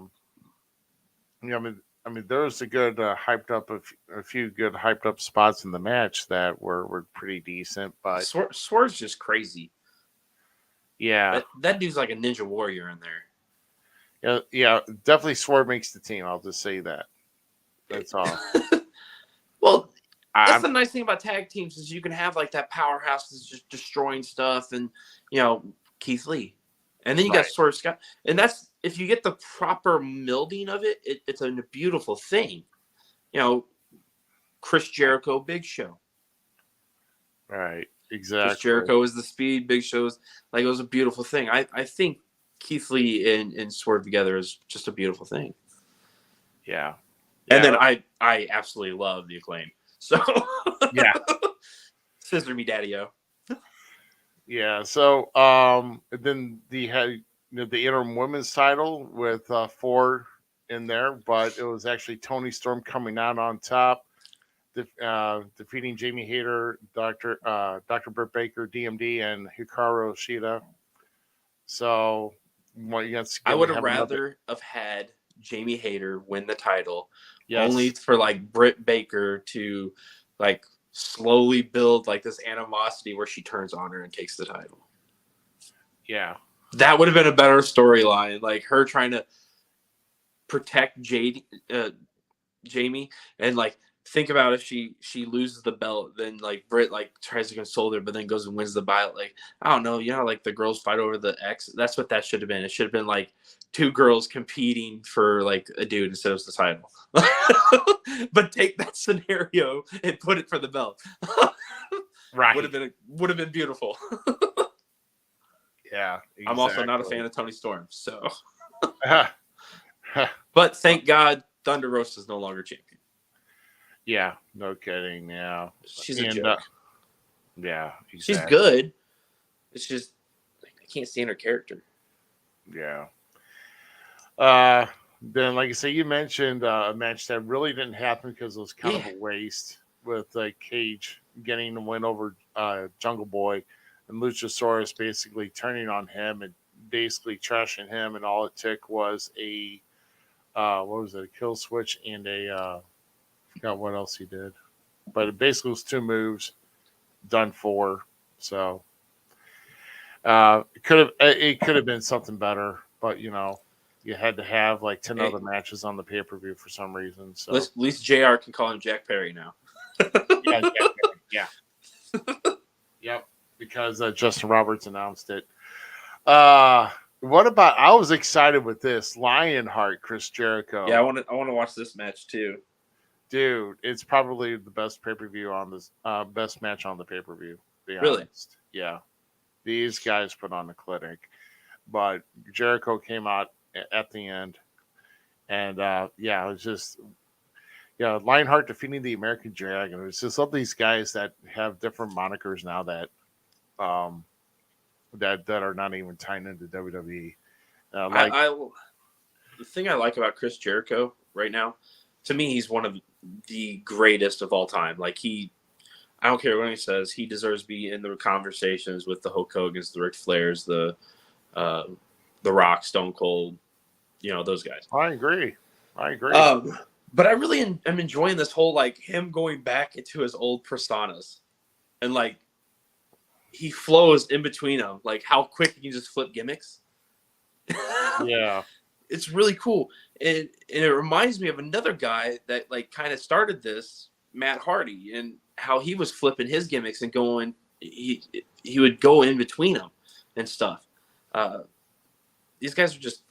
mean, there was a good hyped up a few good hyped up spots in the match that were pretty decent. But Swerve's just crazy. Yeah, that dude's like a ninja warrior in there. Yeah, definitely Swerve makes the team. I'll just say that. That's all. Well, that's the nice thing about tag teams is you can have like that powerhouse that's just destroying stuff, and Keith Lee, and then you got Swerve Scott, and that's if you get the proper melding of it, it's a beautiful thing. Chris Jericho, Big Show. Right, exactly. Chris Jericho is the speed, Big Show's like it was a beautiful thing. I think Keith Lee and Swerve together is just a beautiful thing. Yeah. And then I absolutely love the Acclaim. So yeah. Scissor me, Daddy-O. Yeah. So then the interim women's title with 4 in there, but it was actually Toni Storm coming out on top, defeating Jamie Hayter, Dr. Britt Baker, DMD, and Hikaru Shida. So I would have rather have had Jamie Hayter win the title, only for like Britt Baker to like slowly build like this animosity where she turns on her and takes the title. Yeah, that would have been a better storyline, like her trying to protect Jamie, and like think about if she loses the belt, then like Britt like tries to console her, but then goes and wins the belt. Like I don't know, like the girls fight over the X. That's what that should have been. It should have been like 2 girls competing for like a dude instead of the title. But take that scenario and put it for the belt. Right, would have been beautiful. Yeah, exactly. I'm also not a fan of Toni Storm, so. But thank God Thunder Rosa is no longer champion. Yeah, no kidding. Yeah, she's a joke. Yeah, exactly. She's good. It's just I can't stand her character. Yeah. Then, like I say, you mentioned a match that really didn't happen because it was kind of a waste with Cage getting the win over Jungle Boy, and Luchasaurus basically turning on him and basically trashing him, and all it took was a kill switch and a forgot what else he did, but it basically was 2 moves done for. So it could have been something better, but you had to have like 10 other matches on the pay-per-view for some reason. So at least JR can call him Jack Perry now. Yeah, Jack Perry. Yeah. Yep, because Justin Roberts announced it. What about? I was excited with this Lionheart, Chris Jericho. Yeah, I want to watch this match too. Dude, it's probably the best pay-per-view on this, best match on the pay-per-view. Really? Yeah. These guys put on the clinic, but Jericho came out at the end, and it was just, Lionheart defeating the American Dragon. It was just all these guys that have different monikers now that are not even tied into WWE. The thing I like about Chris Jericho right now, to me, he's one of the greatest of all time. Like I don't care what he says, he deserves to be in the conversations with the Hulk Hogan's, the Ric Flairs, the Rock, Stone Cold, those guys. I agree. But I really am enjoying this whole like him going back into his old personas, and like he flows in between them, like how quick he can just flip gimmicks. Yeah. It's really cool. And it reminds me of another guy that like kind of started this, Matt Hardy, and how he was flipping his gimmicks and going, he would go in between them and stuff. These guys are just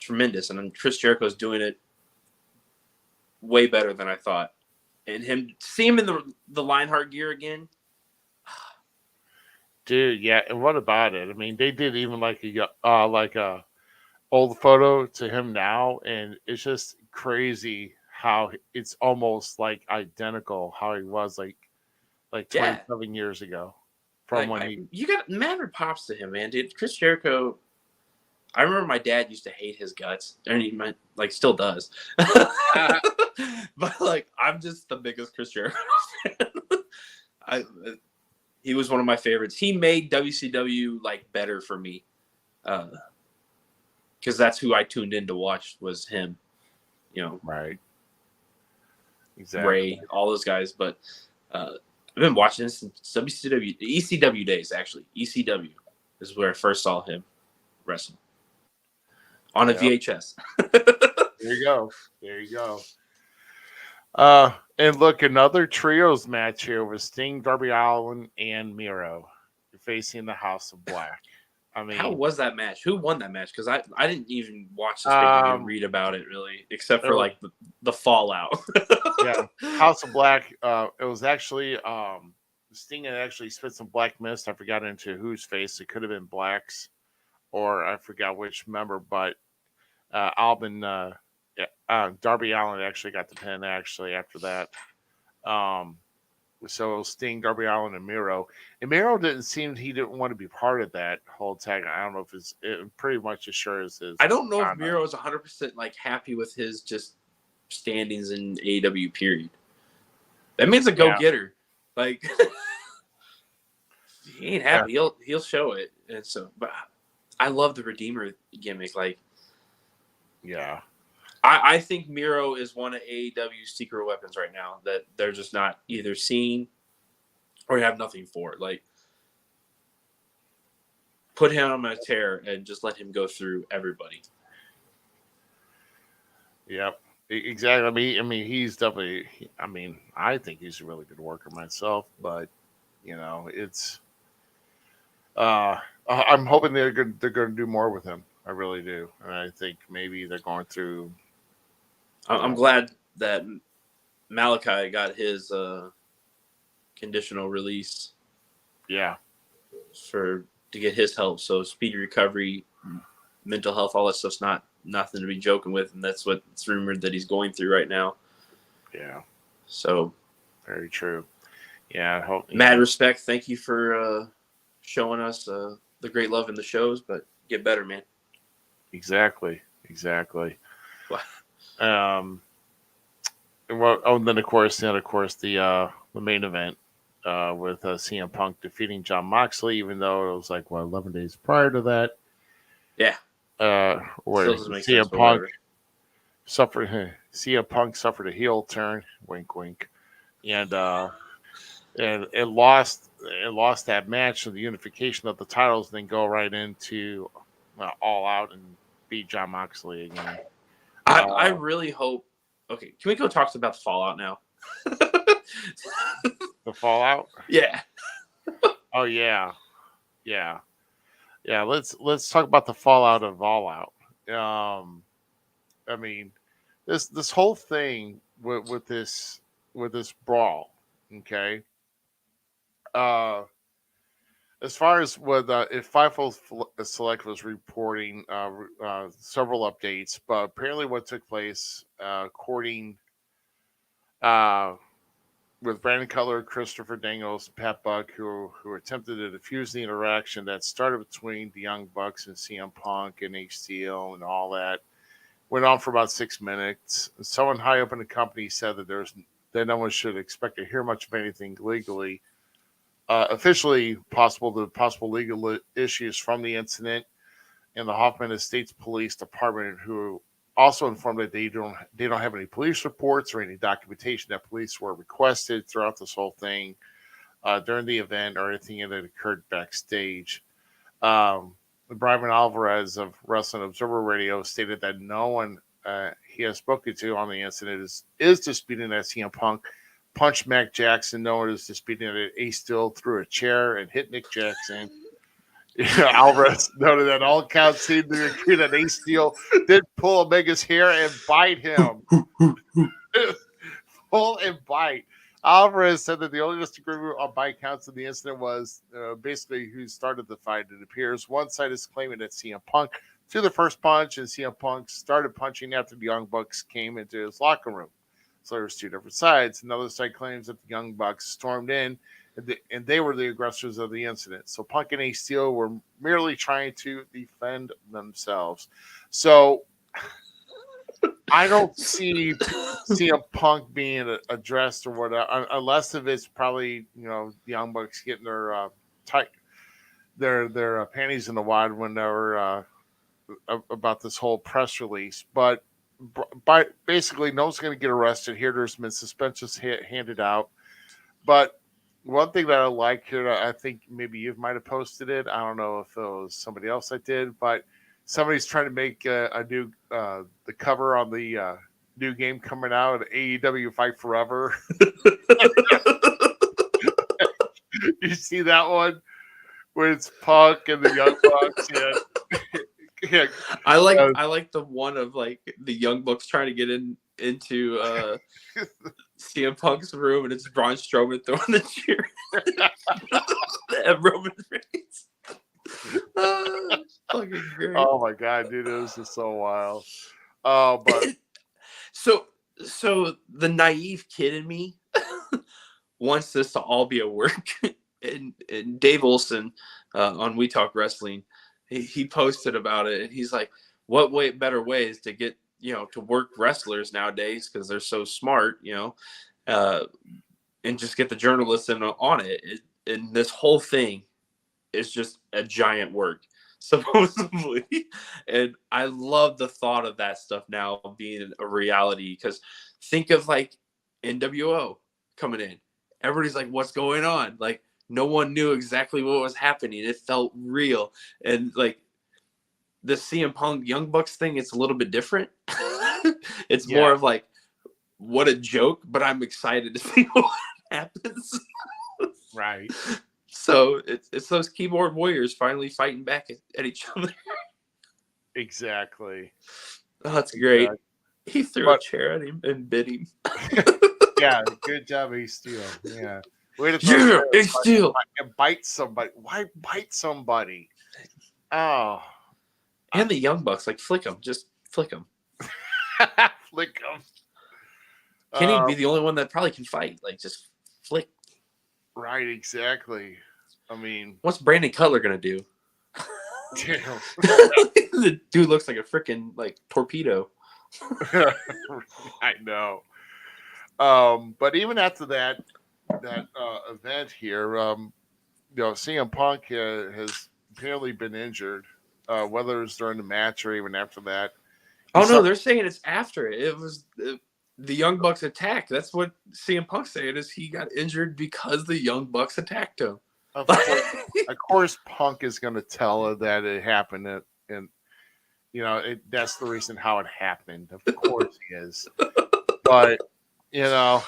tremendous. And Chris Jericho is doing it way better than I thought. And see him in the Lionheart gear again. Dude, yeah. And what about it? I mean, they did even like a old photo to him now, and it's just crazy how it's almost like identical how he was like 27 years ago from you got mad props to him, man, dude. Chris Jericho, I remember my dad used to hate his guts, and he still does. But like I'm just the biggest Chris Jericho fan. He was one of my favorites. He made WCW like better for me. Because that's who I tuned in to watch was him, right? Exactly. Ray, all those guys. But I've been watching this since WCW, ECW days. Actually, ECW is where I first saw him wrestle on a VHS. There you go. And look, another trios match here with Sting, Darby Allin, and Miro facing the House of Black. I How mean, was that match? Who won that match? Because I didn't even watch this pay-per-view, read about it really, except for like the fallout. yeah, House of Black. It was actually Sting had actually spit some black mist. I forgot into whose face. It could have been Black's, or I forgot which member. But Albin, yeah, Darby Allin actually got the pin. Actually, after that, um, so it was Sting, Darby Allin, and Miro. And Miro didn't seem he didn't want to be part of that whole tag. I don't know if it pretty much as sure as his. I don't know if Miro is 100% like happy with his just standings in AEW. Period. That means a go-getter. Like he ain't happy. Yeah. He'll show it. And so, but I love the Redeemer gimmick. Like, yeah. I think Miro is one of AEW's secret weapons right now that they're just not either seeing or have nothing for. Like, put him on a tear and just let him go through everybody. Yep, exactly. I mean, he's definitely. I mean, I think he's a really good worker myself, but it's. I'm hoping they're going to do more with him. I really do, and I think maybe they're going through. I'm glad that Malachi got his conditional release. Yeah. To get his help. So speedy recovery, mental health, all that stuff's nothing to be joking with, and that's what it's rumored that he's going through right now. Yeah. So very true. Yeah. I hope. Mad respect. Thank you for showing us the great love in the shows, but get better, man. Exactly. And then of course the main event with CM Punk defeating Jon Moxley, even though it was like 11 days prior to that. Yeah. Where CM Punk suffered a heel turn, wink, wink, and it lost that match of the unification of the titles, and then go right into All Out and beat Jon Moxley again. I really hope. Okay, can we go talk about the Fallout now? The Fallout? Yeah. Oh yeah. Let's talk about the fallout of All Out. I mean, this whole thing with this brawl. Okay. As far as what if Fightful Select was reporting several updates, but apparently what took place, according with Brandon Cutler, Christopher Daniels, and Pat Buck, who attempted to defuse the interaction that started between the Young Bucks and CM Punk and HCL and all that, went on for about 6 minutes. Someone high up in the company said that no one should expect to hear much of anything legally. Officially possible legal issues from the incident, and the Hoffman Estates Police Department, who also informed that they don't have any police reports or any documentation that police were requested throughout this whole thing during the event or anything that occurred backstage. Brian Alvarez of Wrestling Observer Radio stated that no one he has spoken to on the incident is disputing that CM Punk punched Mac Jackson. No one is disputing that Ace Steel threw a chair and hit Nick Jackson. Alvarez noted that all accounts seem to agree that Ace Steel did pull Omega's hair and bite him. Pull and bite. Alvarez said that the only disagreement on bite counts in the incident was basically who started the fight. It appears one side is claiming that CM Punk threw the first punch, and CM Punk started punching after the Young Bucks came into his locker room. So there's two different sides. Another side claims that the Young Bucks stormed in and they were the aggressors of the incident. So Punk and Ace Steel were merely trying to defend themselves. So I don't see CM Punk being addressed or whatever, unless if it's probably the Young Bucks getting their their panties in the wad when they were about this whole press release. But basically, no one's going to get arrested here. There's been suspensions handed out, but one thing that I like here, I think maybe you might have posted it. I don't know if it was somebody else that did, but somebody's trying to make a new the cover on the new game coming out, AEW Fight Forever. You see that one where it's Punk and the Young Bucks? Yeah. I like the one of like the Young Bucks trying to get into CM Punk's room, and it's Braun Strowman throwing the chair at Roman Reigns. Fucking great. Oh my god, dude, it was just so wild. Oh, but so the naive kid in me wants this to all be a work. and Dave Olson on We Talk Wrestling, he posted about it, and he's like, what better ways to get to work wrestlers nowadays, because they're so smart, and just get the journalists on it. And this whole thing is just a giant work, supposedly. And I love the thought of that stuff now being a reality, because think of like NWO coming in. Everybody's like, what's going on? Like, no one knew exactly what was happening. It felt real. And like the CM Punk Young Bucks thing, it's a little bit different. It's more of like, what a joke, but I'm excited to see what happens. Right. So it's those keyboard warriors finally fighting back at each other. Exactly. Oh, that's great. He threw a chair at him and bit him. Yeah, good job, Ace Steel. Yeah. Ace Steel. Bite somebody. Why bite somebody? Oh. And the Young Bucks, like, flick them. Just flick them. Flick them. Kenny'd be the only one that probably can fight. Like, just flick. Right, exactly. I mean, what's Brandon Cutler gonna do? Damn. The dude looks like a freaking like torpedo. I know. But even after that event here, CM Punk has apparently been injured, whether it's during the match or even after that. They're saying it's after it. It was the Young Bucks attack. That's what CM Punk's saying, is he got injured because the Young Bucks attacked him. Of course, Punk is going to tell her that it happened, and that's the reason how it happened. Of course, he is. But but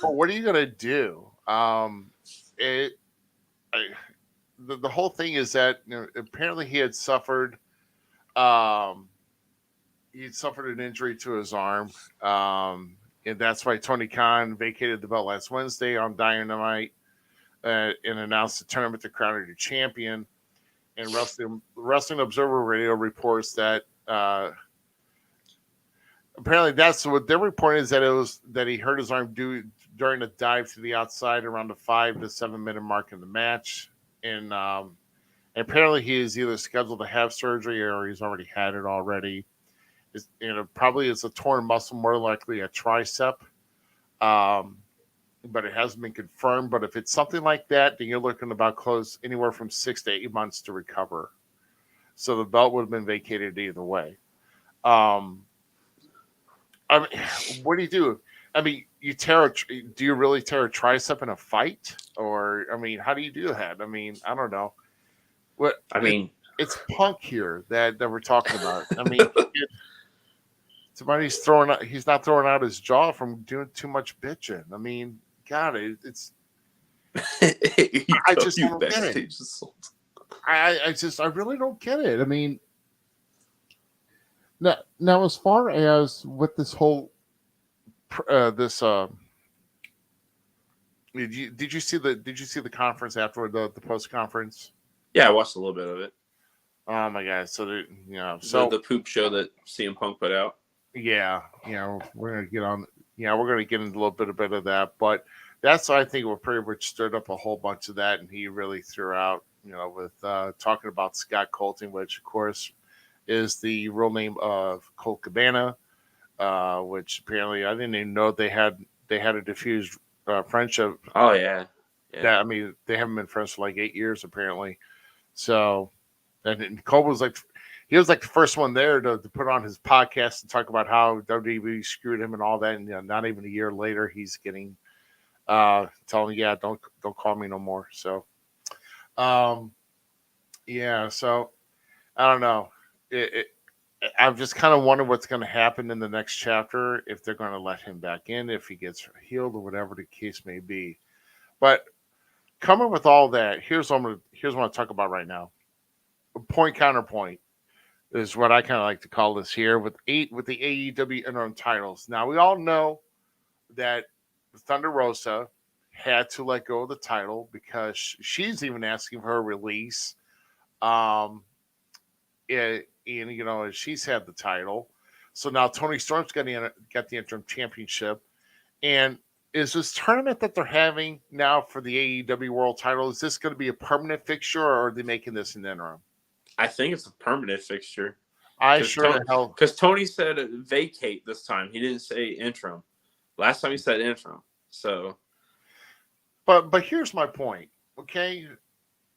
what are you going to do? The whole thing is that apparently he had suffered. He suffered an injury to his arm, and that's why Tony Khan vacated the belt last Wednesday on Dynamite and announced the tournament to crown a champion. And Wrestling Observer Radio reports that apparently that's what they're reporting, is that he hurt his arm during a dive to the outside around the 5 to 7 minute mark in the match, and apparently he is either scheduled to have surgery or he's already had it already. Probably it's a torn muscle, more likely a tricep, but it hasn't been confirmed. But if it's something like that, then you're looking about close anywhere from 6 to 8 months to recover. So the belt would have been vacated either way. I mean, what do you do? I mean, do you really tear a tricep in a fight? Or, I mean, how do you do that? I mean, I don't know. It's Punk here that we're talking about. I mean, somebody's he's not throwing out his jaw from doing too much bitching. I mean, God, it's. I just don't get it. I really don't get it. I mean, now as far as with this whole, did you see the conference after the post conference? Yeah, I watched a little bit of it. Oh my God! So the poop show that CM Punk put out. Yeah, we're gonna get on. Yeah, we're gonna get into a bit of that, but that's, I think, what pretty much stirred up a whole bunch of that, and he really threw out, with talking about Scott Colton, which of course is the real name of Colt Cabana, which apparently I didn't even know they had a diffused friendship. Oh yeah. I mean, they haven't been friends for like 8 years apparently. So, and Colt was like. He was like the first one there to put on his podcast and talk about how WWE screwed him and all that. And not even a year later, he's getting telling, don't call me no more. So, so I don't know. I'm just kind of wondering what's going to happen in the next chapter, if they're going to let him back in, if he gets healed, or whatever the case may be. But coming with all that, here's what I'm going to talk about right now. Point counterpoint is what I kind of like to call this here with the AEW interim titles. Now we all know that Thunder Rosa had to let go of the title because she's even asking for her release. Um, and she's had the title, so now Tony Storm's got the interim championship. And is this tournament that they're having now for the AEW World Title, is this going to be a permanent fixture, or are they making this an interim? I think it's a permanent fixture. I sure the hell, because Tony said vacate this time. He didn't say interim. Last time he said interim. So, but here's my point. Okay,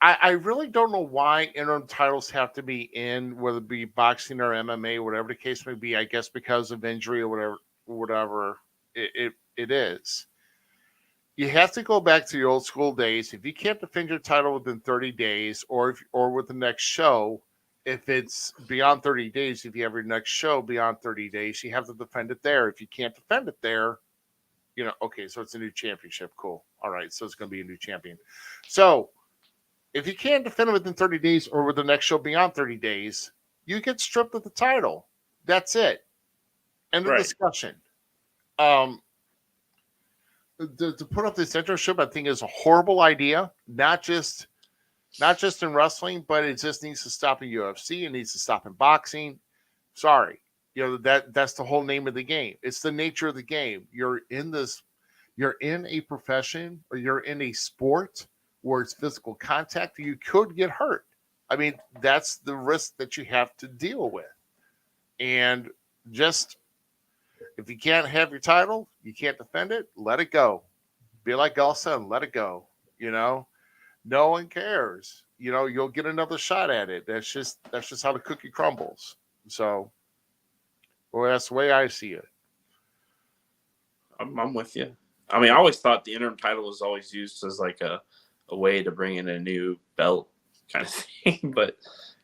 I really don't know why interim titles have to be in, whether it be boxing or MMA, whatever the case may be. I guess because of injury or whatever it is. You have to go back to the old school days. If you can't defend your title within 30 days, or with the next show, if it's beyond 30 days, if you have your next show beyond 30 days, you have to defend it there. If you can't defend it there, okay, so it's a new championship. Cool. All right, so it's going to be a new champion. So if you can't defend it within 30 days or with the next show beyond 30 days, you get stripped of the title. That's it. End of discussion. To put up this internship, I think is a horrible idea. Not just in wrestling, but it just needs to stop in UFC. It needs to stop in boxing. Sorry, that's the whole name of the game. It's the nature of the game. You're in a profession, or you're in a sport where it's physical contact. You could get hurt. I mean, that's the risk that you have to deal with. And just, if you can't have your title, you can't defend it, let it go. Be like Elsa and let it go. No one cares. You'll get another shot at it. That's just how the cookie crumbles. So, well, that's the way I see it. I'm with you. I mean, I always thought the interim title was always used as like a way to bring in a new belt kind of thing. But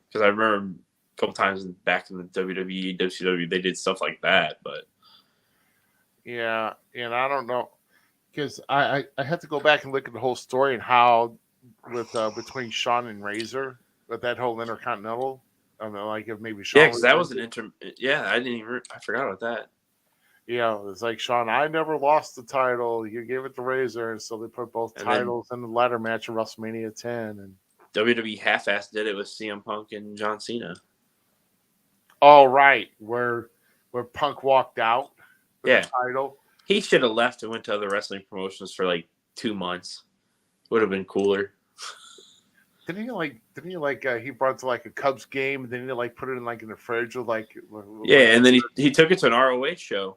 because I remember a couple times back in the WWE, WCW, they did stuff like that. But yeah, and I don't know, because I had to go back and look at the whole story and how with between Shawn and Razor with that whole Intercontinental. I don't know, like if maybe Shawn. Yeah, because that was an interim. Yeah, I forgot about that. Yeah, it's like, Shawn, I never lost the title. You gave it to Razor, and so they put both titles in the ladder match of WrestleMania 10. And WWE half-ass did it with CM Punk and John Cena. Oh, right, where Punk walked out with the title. He should have left and went to other wrestling promotions for like 2 months. Would have been cooler. Didn't he he brought it to like a Cubs game, and then he like put it in like in the fridge with like. Yeah, and then he took it to an ROH show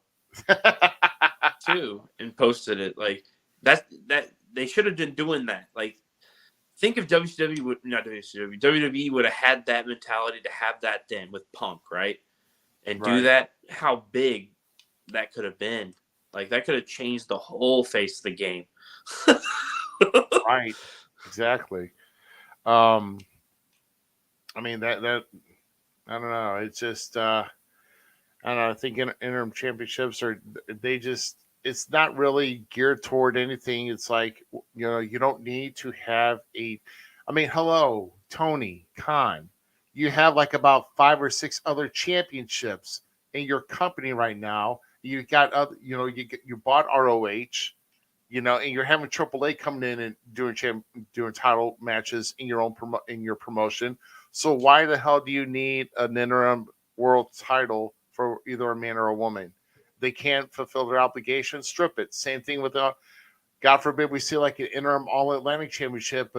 too and posted it. Like that they should have been doing that. Like, think if WWE would have had that mentality to have that then with Punk, right? And do that, how big that could have been. Like, that could have changed the whole face of the game. Right. Exactly. I mean, that I don't know. It's just I don't know. I think interim championships it's not really geared toward anything. It's like, you don't need to have hello, Tony Khan. You have like about 5 or 6 other championships in your company right now. You got other, you bought ROH, and you're having AAA coming in and doing title matches in your promotion. So why the hell do you need an interim world title for either a man or a woman? They can't fulfill their obligations. Strip it. Same thing with God forbid we see like an interim All Atlantic Championship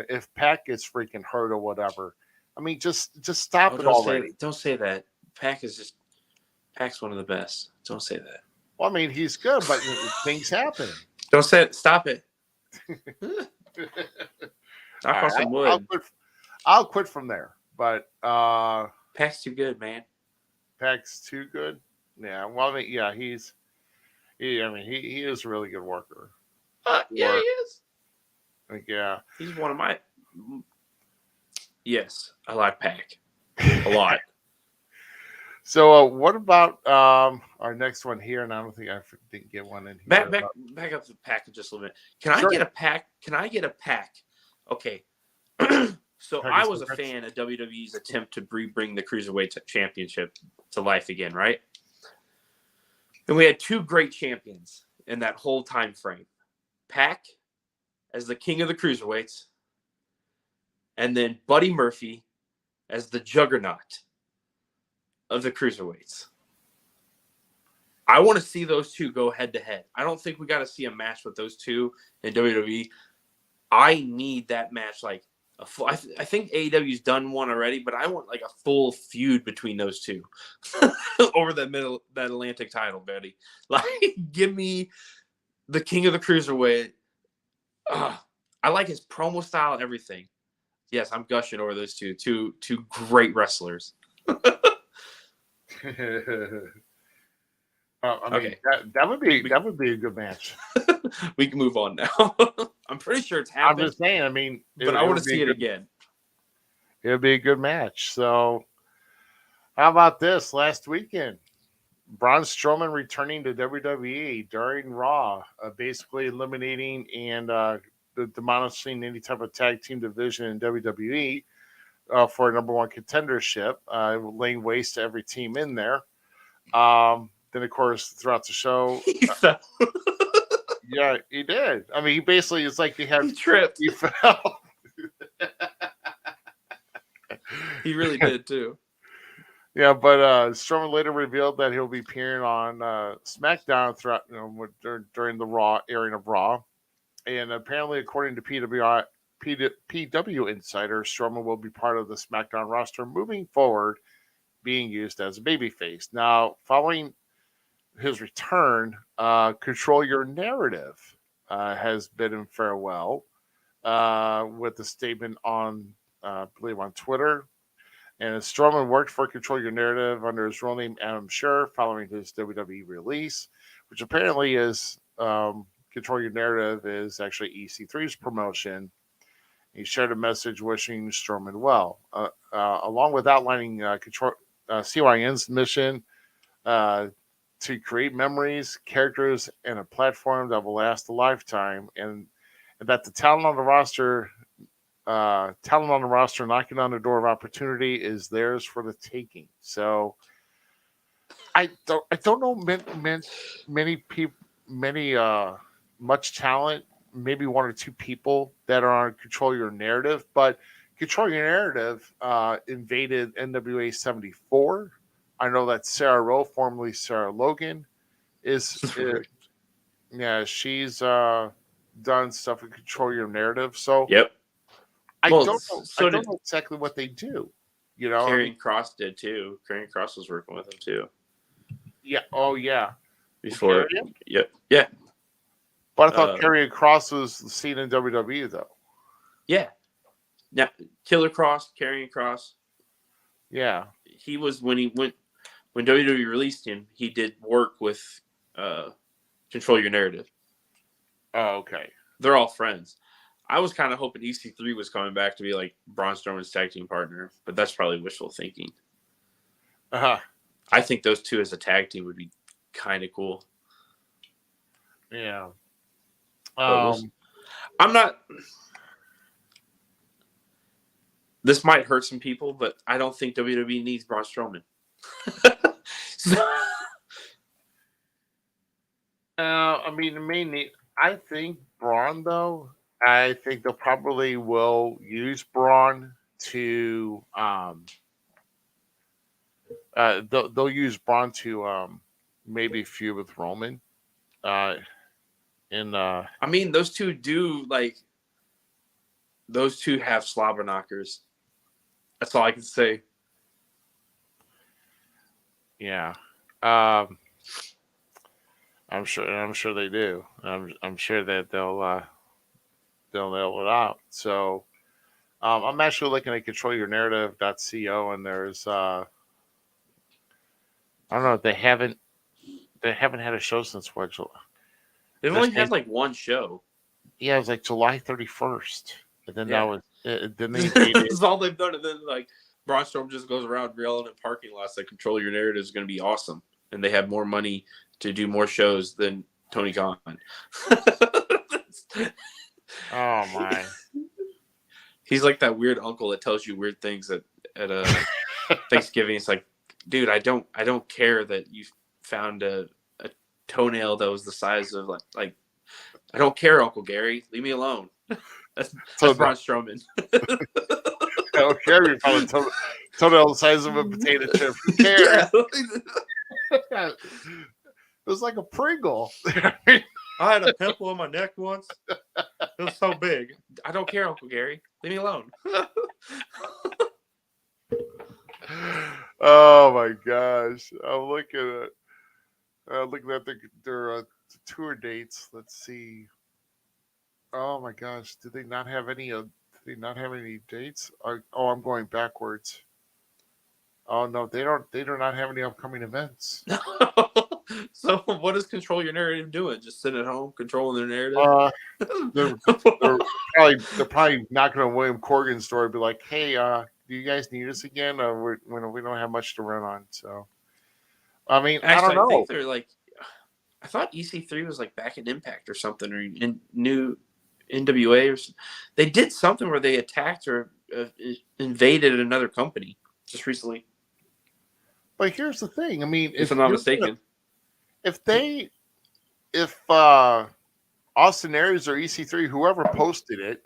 if Pac gets freaking hurt or whatever. I mean, just stop it already. Don't say that. Pac's one of the best. Don't say that. Well, I mean, he's good, but things happen. Don't say it. Stop it. Knock on some wood. I'll quit from there. But Pac's too good, man. Pac's too good. Yeah. Well, I mean, yeah, he is a really good worker. Yeah, he is. Yeah. He's one of my. Yes, I like Pac a lot. So, what about our next one here? And I don't think I didn't get one in here. Back up the package just a little bit. Can Sure. I get a pack? Can I get a pack? Okay. So I was a fan of WWE's attempt to bring the Cruiserweight Championship to life again, right? And we had two great champions in that whole time frame. Pac as the king of the Cruiserweights, and then Buddy Murphy as the juggernaut of the Cruiserweights. I want to see those two go head to head. I don't think we got to see a match with those two in WWE. I need that match like a full. I think AEW's done one already, but I want like a full feud between those two over that Atlantic title, Betty. Like, give me the king of the Cruiserweight. I like his promo style, everything. Yes, I'm gushing over those two great wrestlers. I mean, that would be a good match. We can move on now. I'm pretty sure it's happened. I'm just saying. I mean, but I want to see it again. It would be a good match. So, how about this? Last weekend, Braun Strowman returning to WWE during Raw, basically eliminating and demolishing any type of tag team division in WWE for a number one contendership, laying waste to every team in there. Then, of course, throughout the show, yeah, he did. I mean, he basically is like he tripped. He fell. He really did too. Yeah, but Strowman later revealed that he'll be appearing on SmackDown throughout during the Raw airing of Raw, and apparently, according to PW Insider, Strowman will be part of the SmackDown roster moving forward, being used as a babyface. Now, following his return, Control Your Narrative has bid him farewell with a statement on, I believe, on Twitter. And Strowman worked for Control Your Narrative under his real name, Adam Scherr, following his WWE release, which apparently is Control Your Narrative is actually EC3's promotion. He shared a message wishing Strowman well, along with outlining CYN's mission to create memories, characters, and a platform that will last a lifetime, and that the talent on the roster knocking on the door of opportunity is theirs for the taking. So I don't know many people, much talent, maybe one or two people that are on Control Your Narrative, but Control Your Narrative invaded NWA 74. I know that Sarah Rowe, formerly Sarah Logan, is she's done stuff with Control Your Narrative. So yep. I don't know exactly what they do. You know, Karrion Kross did too. Karrion Kross was working with him too. Yeah. Oh yeah. Before. Yep. Yeah. But I thought Karrion Kross was seen in WWE though. Yeah. Now, Killer Kross, Karrion Kross. Yeah. He was when WWE released him, he did work with Control Your Narrative. Oh, okay. They're all friends. I was kind of hoping EC3 was coming back to be like Braun Strowman's tag team partner, but that's probably wishful thinking. Uh-huh. I think those two as a tag team would be kind of cool. Yeah. I'm not. This might hurt some people, but I don't think WWE needs Braun Strowman. I mean, I think Braun, though, I think they'll probably will use Braun to they'll use Braun to maybe feud with Roman. I mean, those two have slobber knockers. That's all I can say. Yeah. I'm sure they do. I'm sure that they'll nail it out. So I'm actually looking at controlyyournarrative.co, and there's I don't know, they haven't had a show since what? They've only had like one show. Yeah, it was like July 31st. And then that was then they That's all they've done, and then like Braun Strowman just goes around yelling in parking lots that Control Your Narrative is going to be awesome, and they have more money to do more shows than Tony Khan. Oh my! He's like that weird uncle that tells you weird things at Thanksgiving. It's like, dude, I don't care that you found a toenail that was the size of like I don't care, Uncle Gary. Leave me alone. That's Braun Strowman. I don't care if you found a toenail the size of a potato chip. Who cares? Yeah. It was like a Pringle. I had a pimple on my neck once. It was so big. I don't care, Uncle Gary. Leave me alone. Oh my gosh! I'm looking at their tour dates. Let's see. Oh my gosh! Do they not have any? Do they not have any dates? I'm going backwards. Oh no, they don't. They do not have any upcoming events. So what is Control Your Narrative doing? Just sitting at home controlling their narrative? They're probably not going to William Corgan's store and be like, "Hey, do you guys need us again? We don't have much to run on." So, I mean, Actually, I don't know. think they're like, I thought EC3 was like back in Impact or something, or in new NWA or something. They did something where they attacked or invaded another company just recently. But here's the thing. I mean, if I'm not mistaken, if Austin Aries or EC3, whoever posted it,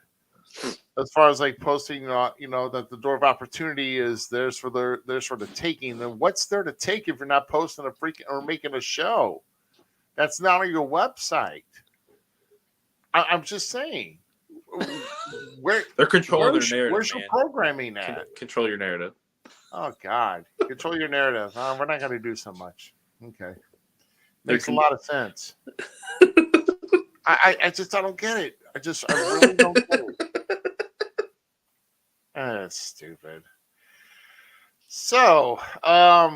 as far as like posting, that the door of opportunity is theirs for the taking, then what's there to take if you're not posting a freaking or making a show? That's not on your website. I'm just saying. Where they're controlling their narrative. Where's your programming at? Control your narrative. Oh God, control your narrative. We're not going to do so much. Okay, makes a lot of sense. I don't get it. I really don't get it. That's stupid. So, I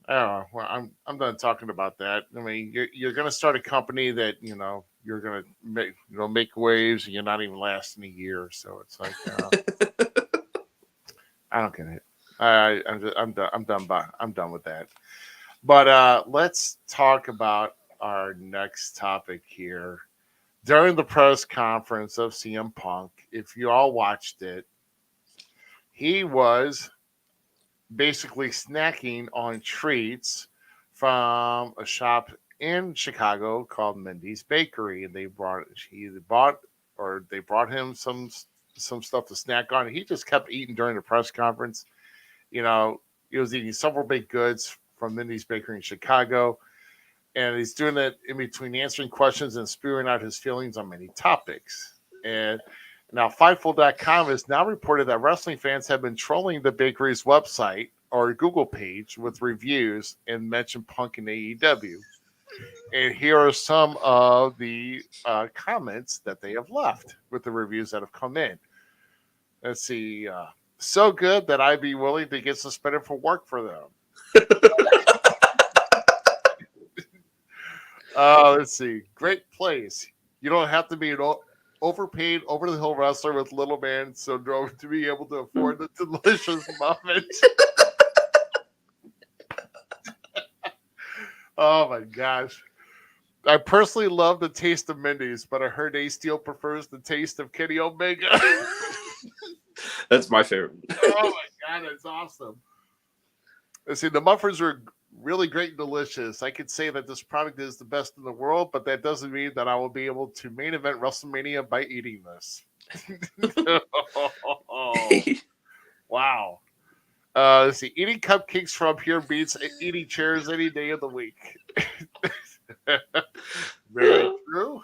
don't know. Well, I'm done talking about that. I mean, you're going to start a company that you're going to make waves, and you're not even lasting a year. So it's like I don't get it. I'm done with that. But let's talk about our next topic here. During the press conference of CM Punk, if you all watched it, he was basically snacking on treats from a shop in Chicago called Mindy's Bakery, and they brought him some stuff to snack on. He just kept eating during the press conference. He was eating several baked goods from Mindy's Bakery in Chicago, and he's doing it in between answering questions and spewing out his feelings on many topics. And now Fightful.com has now reported that wrestling fans have been trolling the bakery's website or Google page with reviews and mentioned Punk and AEW. And here are some of the comments that they have left with the reviews that have come in. Let's see. So good that I'd be willing to get suspended for work for them. Let's see. Great place. You don't have to be an overpaid, over-the-hill wrestler with little man syndrome to be able to afford the delicious muffins. Oh, my gosh. I personally love the taste of Mindy's, but I heard Ace Steel prefers the taste of Kenny Omega. That's my favorite. Oh, my God. That's awesome. Let's see. The muffins are really great and delicious. I could say that this product is the best in the world, but that doesn't mean that I will be able to main event WrestleMania by eating this. Wow. Let's see. Eating cupcakes from here beats eating chairs any day of the week. Very true.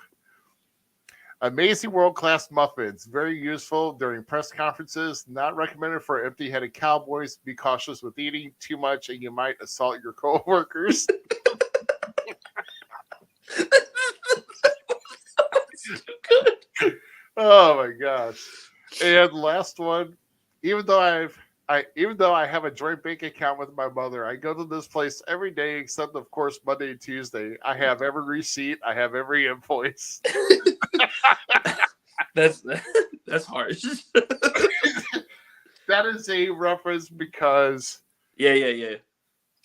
Amazing world-class muffins. Very useful during press conferences. Not recommended for empty-headed cowboys. Be cautious with eating too much and you might assault your co-workers. Oh my gosh. And last one. Even though I have a joint bank account with my mother, I go to this place every day except, of course, Monday and Tuesday. I have every receipt. I have every invoice. That's harsh. That is a reference because Yeah. Because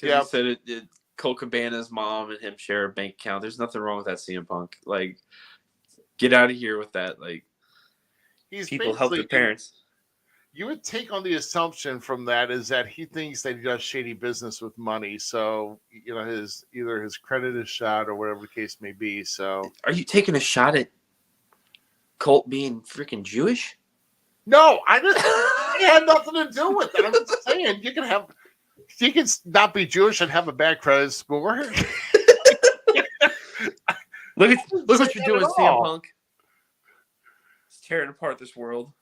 Yep. he said Colt Cabana's mom and him share a bank account. There's nothing wrong with that, CM Punk. Like, get out of here with that. Like, he's people help their basically parents. you would take on the assumption from that is that he thinks that he does shady business with money. So, either his credit is shot or whatever the case may be. So, Are you taking a shot at Colt being freaking Jewish? no, it had nothing to do with it. I'm just saying you can not be Jewish and have a bad credit score. Look what you're doing, CM all. Punk. It's tearing apart this world.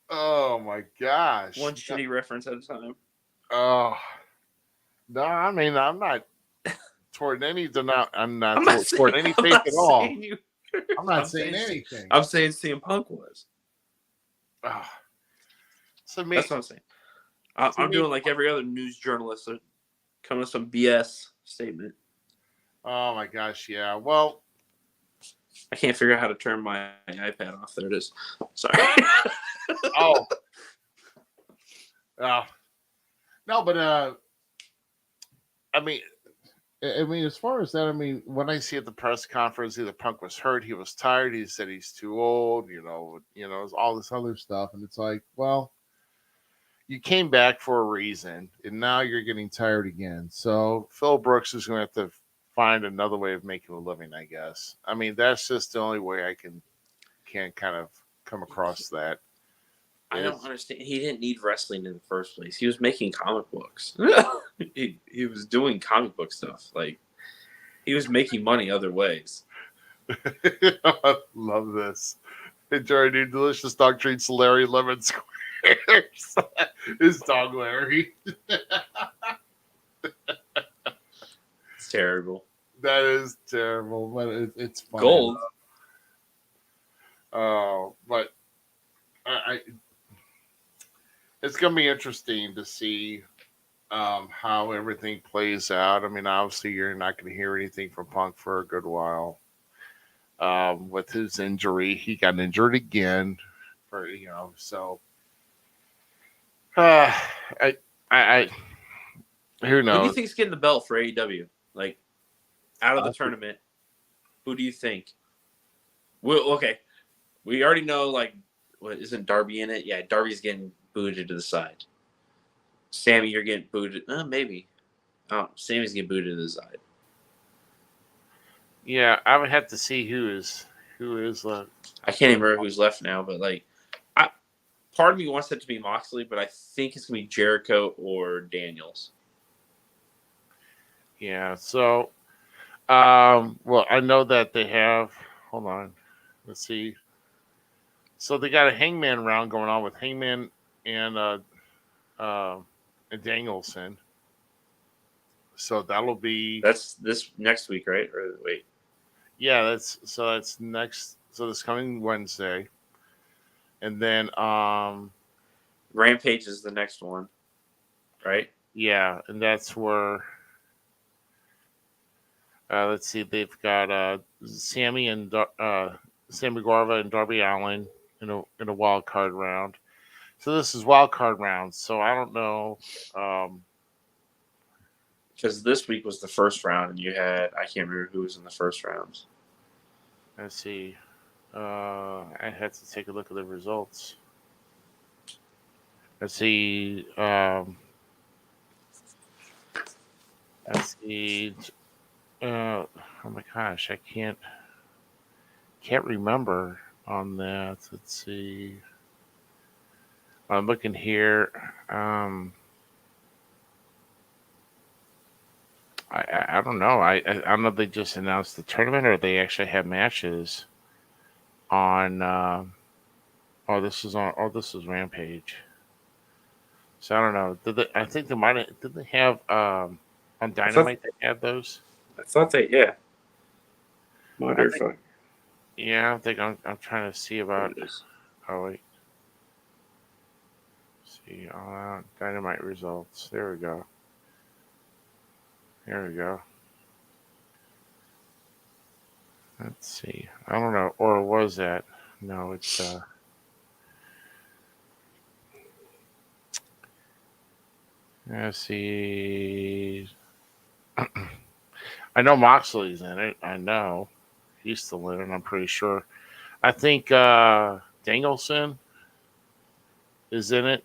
Oh my gosh. One shitty reference at a time. Oh. No, I mean I'm not toward any I'm not toward any faith at all. I'm not saying anything. I'm saying CM Punk was. Oh. So that's what I'm saying. I'm doing like every other news journalist, coming with some BS statement. Oh my gosh, yeah. Well, I can't figure out how to turn my iPad off. There it is. Sorry. Oh. No, but I mean, as far as that, when I see at the press conference, either Punk was hurt, he was tired, he said he's too old, all this other stuff, and it's like, well, you came back for a reason, and now you're getting tired again. So Phil Brooks is going to have to find another way of making a living, I guess. That's just the only way I can kind of come across that. I don't understand. He didn't need wrestling in the first place. He was making comic books. he was doing comic book stuff. Like, he was making money other ways. I love this. Enjoy new delicious dog treats, Larry Lemon Squares. His dog Larry. It's terrible. That is terrible, but it's fun. Gold. But it's going to be interesting to see how everything plays out. Obviously, you're not going to hear anything from Punk for a good while. With his injury, he got injured again. So I who knows? Who do you think's getting the belt for AEW? Like, out of the tournament, who do you think? Well, okay, we already know. Like, what isn't Darby in it? Yeah, Darby's getting booted to the side. Sammy, you're getting booted. Maybe. Oh, Sammy's getting booted to the side. Yeah, I would have to see who is left. I can't even remember who's left now, but part of me wants it to be Moxley, but I think it's gonna be Jericho or Daniels. Yeah. So, well, I know that they have. Hold on. Let's see. So they got a Hangman round going on with Hangman and Danielson. So that'll be. That's this next week, right? Or wait. Yeah, that's next. So this coming Wednesday, and then Rampage is the next one, right? Yeah, and that's where. Let's see. They've got Sammy Guevara and Darby Allin in a wild card round. So this is wild card round. So I don't know. Because this week was the first round, and I can't remember who was in the first round. Let's see. I had to take a look at the results. Let's see. Let's see. Oh my gosh, I can't remember on that. Let's see. I'm looking here. I don't know. I don't know if they just announced the tournament or they actually have matches on. This is Rampage. So I don't know. I think they might. Did they have on Dynamite? They had those. I thought yeah. Motherfucker. Yeah, I think I'm trying to see about. Oh wait. See Dynamite results. There we go. Let's see. I don't know. Or was that? No, it's Let's see. I know Moxley's in it. I know he's still in it. I'm pretty sure. I think Danielson is in it.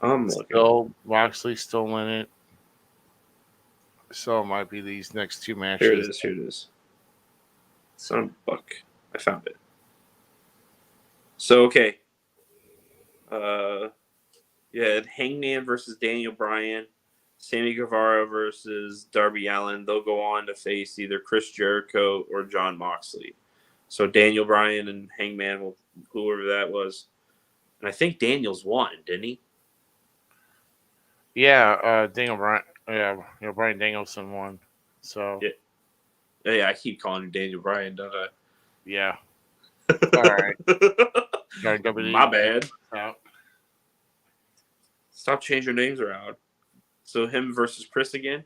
I'm looking. Still, Moxley's still in it. So it might be these next two matches. Here it is. Here it is. Son of a buck. I found it. So, okay. Yeah, Hangman versus Daniel Bryan. Sammy Guevara versus Darby Allin. They'll go on to face either Chris Jericho or Jon Moxley. So Daniel Bryan and Hangman, will, whoever that was. And I think Daniels won, didn't he? Yeah, Daniel Bryan. Yeah, Bryan Danielson won. So yeah, I keep calling him Daniel Bryan, don't I? Yeah. All right. My bad. Out. Stop changing names around. So him versus Chris again?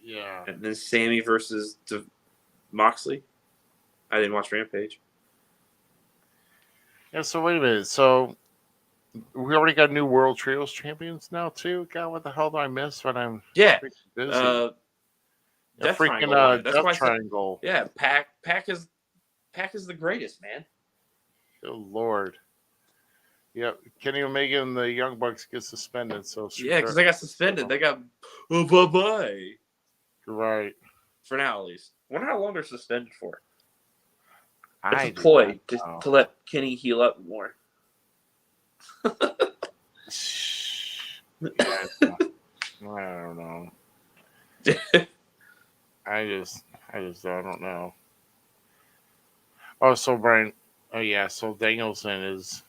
Yeah. And then Sammy versus Moxley? I didn't watch Rampage. Yeah, so wait a minute. So we already got new World Trios champions now, too? God, what the hell did I miss when I'm busy? Death Triangle. That's Death Triangle. Yeah, Pac is the greatest, man. Good Lord. Yep, Kenny Omega and the Young Bucks get suspended. So yeah, because they got suspended. They got bye-bye. Right. For now, at least. I wonder how long they're suspended for. It's a ploy to let Kenny heal up more. Yeah, I don't know. I don't know. Oh, so Brian. Oh yeah, so Danielson is.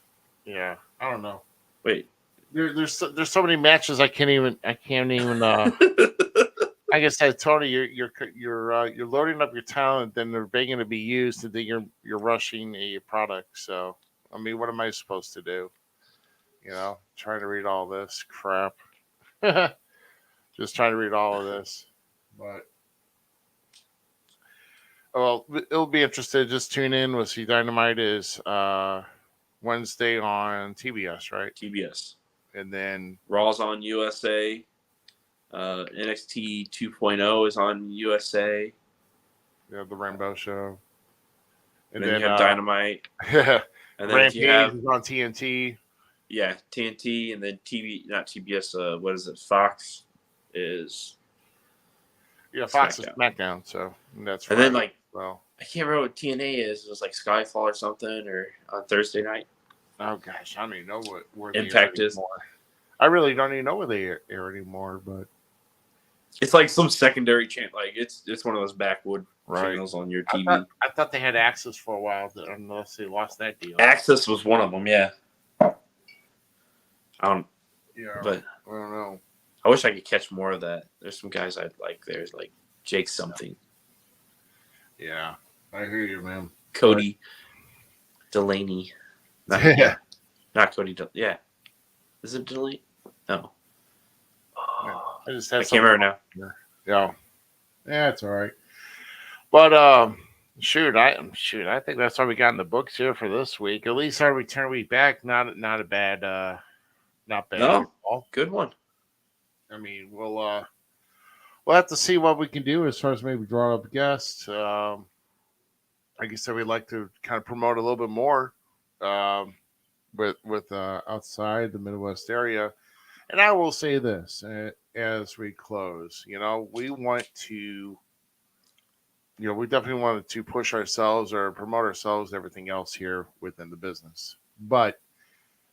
Yeah, I don't know. Wait, there's so many matches I can't even. I guess I Tony, you're loading up your talent, then they're begging to be used, and then you're rushing a product. So I mean, what am I supposed to do? Trying to read all this crap. Just trying to read all of this, but. Well, it'll be interesting. Just tune in. We'll see. Dynamite is Wednesday on TBS, right? TBS. And then Raw's on USA. NXT 2.0 is on USA. Yeah, the Rainbow Show. And then you have Dynamite. And then Rampage is on TNT. Yeah, TNT, and then not TBS. What is it? Fox is. Yeah, Fox is SmackDown. So that's right. And then I can't remember what TNA is. It was like Skyfall or something, or on Thursday night. Oh gosh, I don't even know where Impact is. I really don't even know where they air anymore, but it's like some secondary channel. Like it's one of those backwood channels on your TV. I thought they had Access for a while, unless they lost that deal. Access was one of them, yeah. Yeah, but I don't know. I wish I could catch more of that. There's some guys I like. There's like Jake something. Yeah, I hear you, man. Cody Delaney. Not Cody. Yeah. Is it Delaney? No. I can't remember now. Yeah, it's all right. But I think that's all we got in the books here for this week. At least our return week back, not a bad, not bad. No, good one. I mean, we'll have to see what we can do as far as maybe drawing up guests. Like I said, we'd like to kind of promote a little bit more with outside the Midwest area. And I will say this as we close, we want to, we definitely wanted to push ourselves or promote ourselves, everything else here within the business. But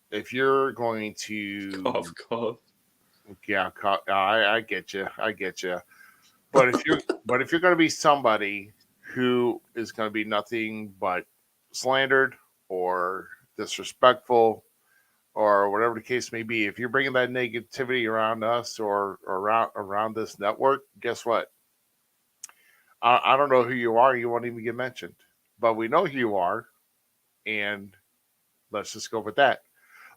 if you're going to cough. Yeah, I get you. But if you're going to be somebody who is going to be nothing but slandered or disrespectful or whatever the case may be, if you're bringing that negativity around us or around this network, guess what? I don't know who you are. You won't even get mentioned, but we know who you are, and let's just go with that.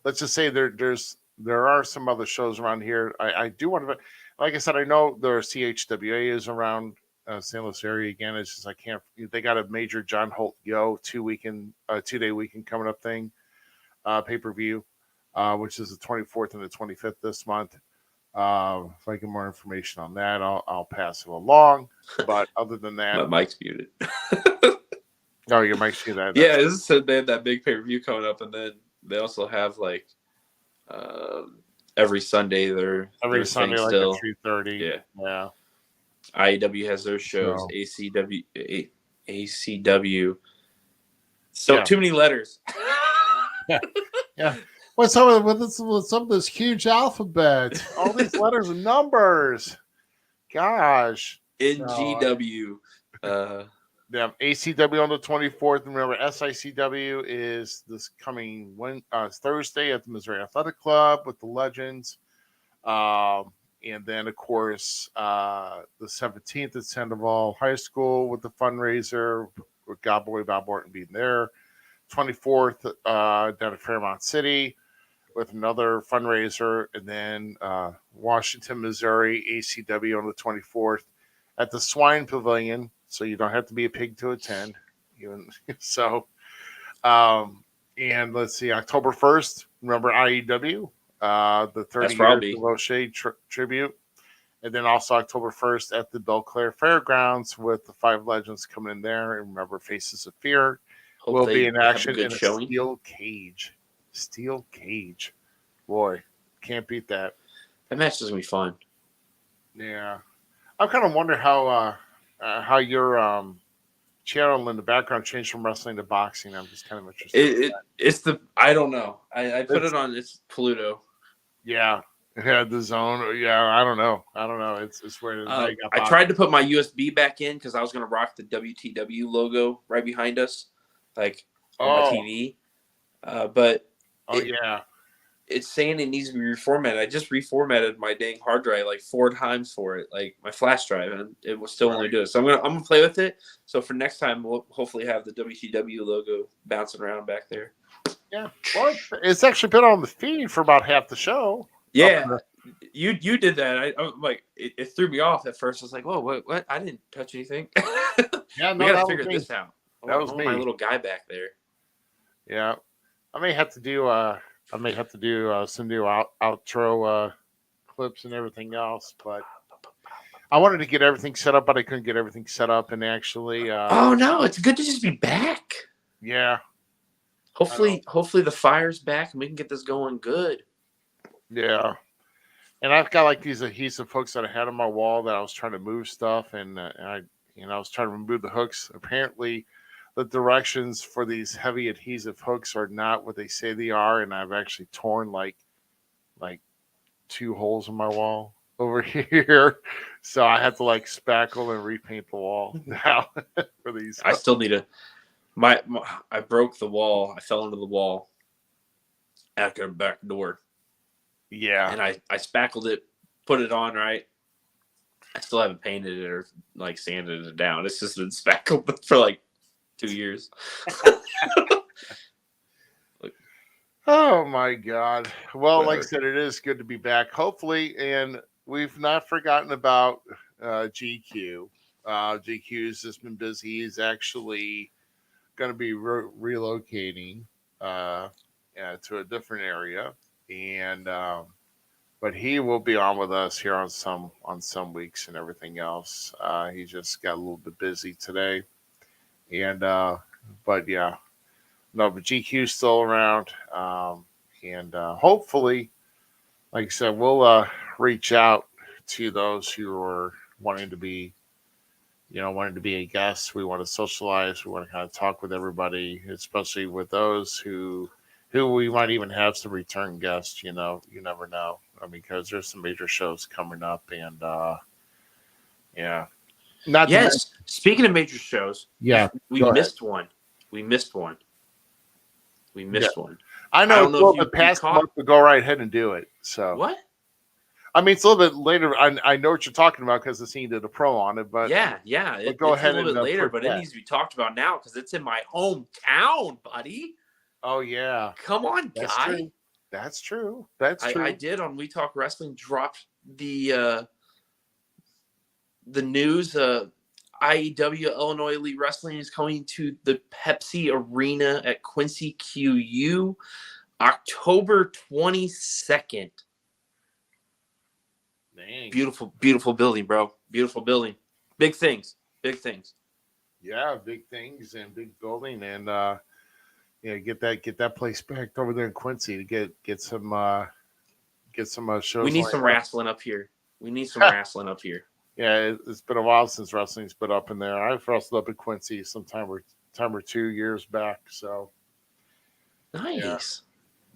Let's just say there are some other shows around here. I do want to, like I said, I know there are CHWA is around St. Louis area again. It's just they got a major John Holt 2-day weekend coming up thing, pay-per-view. which is the 24th and the 25th this month. If I get more information on that, I'll pass it along. But other than that, My mic's muted. oh, you might see that. Yeah, this said they have that big pay-per-view coming up, and then they also have like every Sunday every Sunday like still. at 3:30. Yeah. IEW has their shows. So. ACW. So too many letters. Yeah. What's with some of this huge alphabet? All these letters and numbers. Gosh. NGW. Yeah, ACW on the 24th. Remember, SICW is this coming Thursday at the Missouri Athletic Club with the Legends. And then, of course, the 17th at Sandoval High School with the fundraiser with Godboy Bob Orton being there. 24th down at Fairmont City with another fundraiser. And then Washington, Missouri, ACW on the 24th at the Swine Pavilion. So you don't have to be a pig to attend. So, and let's see, October 1st, remember IEW, the 30 years of O'Shea tribute. And then also October 1st at the Belclair Fairgrounds with the 5 legends coming in there. And remember, Faces of Fear will be in action in a steel cage. Steel cage. Boy, can't beat that. That match is going to be fun. Yeah. I kind of wonder how your channel in the background changed from wrestling to boxing. I'm just kind of interested. It's I don't know. I put it on. It's Pluto. Yeah, the zone. Yeah, I don't know. It's where I tried to put my USB back in because I was gonna rock the WTW logo right behind us, like on my TV. But it's saying it needs to be reformatted. I just reformatted my dang hard drive like 4 times for it, like my flash drive, and it will still only do it. So I'm gonna play with it. So for next time, we'll hopefully have the WTW logo bouncing around back there. Yeah, well, it's actually been on the feed for about half the show. Yeah, you did that. I'm like, it threw me off at first. I was like, whoa, what? I didn't touch anything. Yeah, no, we gotta figure this out. That was me, my little guy back there. Yeah, I may have to do some new outro clips and everything else, but I wanted to get everything set up, but I couldn't get everything set up. And actually, oh no, it's good to just be back. Yeah. Hopefully the fire's back and we can get this going good. Yeah. And I've got like these adhesive hooks that I had on my wall that I was trying to move stuff, and I was trying to remove the hooks. Apparently, the directions for these heavy adhesive hooks are not what they say they are, and I've actually torn like 2 holes in my wall over here, so I had to like spackle and repaint the wall now for these. I still need I broke the wall. I fell into the wall at the back door. Yeah, and I spackled it, put it on right. I still haven't painted it or like sanded it down. It's just been spackled for like 2 years. Oh my God. Well, like I said, it is good to be back, hopefully. And we've not forgotten about GQ. GQ's just been busy. He's actually going to be relocating to a different area. And but he will be on with us here on some weeks and everything else. He just got a little bit busy today. And but yeah. No, but GQ's still around, and hopefully, like I said, we'll reach out to those who are wanting to be a guest. We want to socialize. We want to kind of talk with everybody, especially with those who we might even have some return guests. You never know. I mean, because there's some major shows coming up, and yeah. Speaking of major shows, we missed one. We missed one. I know the past month to go right ahead and do it. So what? I mean, it's a little bit later. I know what you're talking about because the scene did a pro on it, but yeah. Go ahead a little bit later, but it needs to be talked about now because it's in my hometown, buddy. Oh yeah, come on, guy. That's true. I did on We Talk Wrestling. Dropped the news. IEW Illinois Elite Wrestling is coming to the Pepsi Arena at Quincy QU October 22nd. Dang. Beautiful, beautiful building, bro. Beautiful building. Big things. Big things. Yeah, big things and big building, and get that place back over there in Quincy to get some shows. We need some wrestling up here. Yeah, it's been a while since wrestling's been up in there. I've wrestled up in Quincy some time or 2 years back. So nice.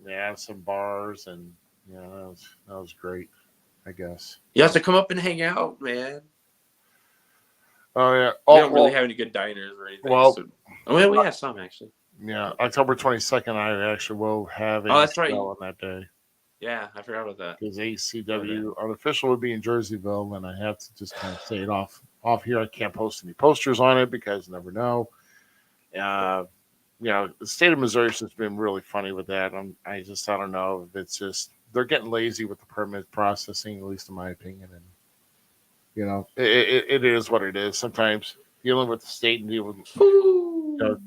Yeah, some bars and that was great. I guess you have to come up and hang out, man. Oh yeah. We don't really have any good diners or anything. Well, we have some actually. Yeah, October 22nd, I actually will have a that's right. show on that day. Yeah, I forgot about that. Because ACW unofficial would be in Jerseyville, and I have to just kind of say it off here. I can't post any posters on it because you never know. The state of Missouri has been really funny with that. I don't know if it's just they're getting lazy with the permit processing, at least in my opinion. And it is what it is. Sometimes dealing with the state and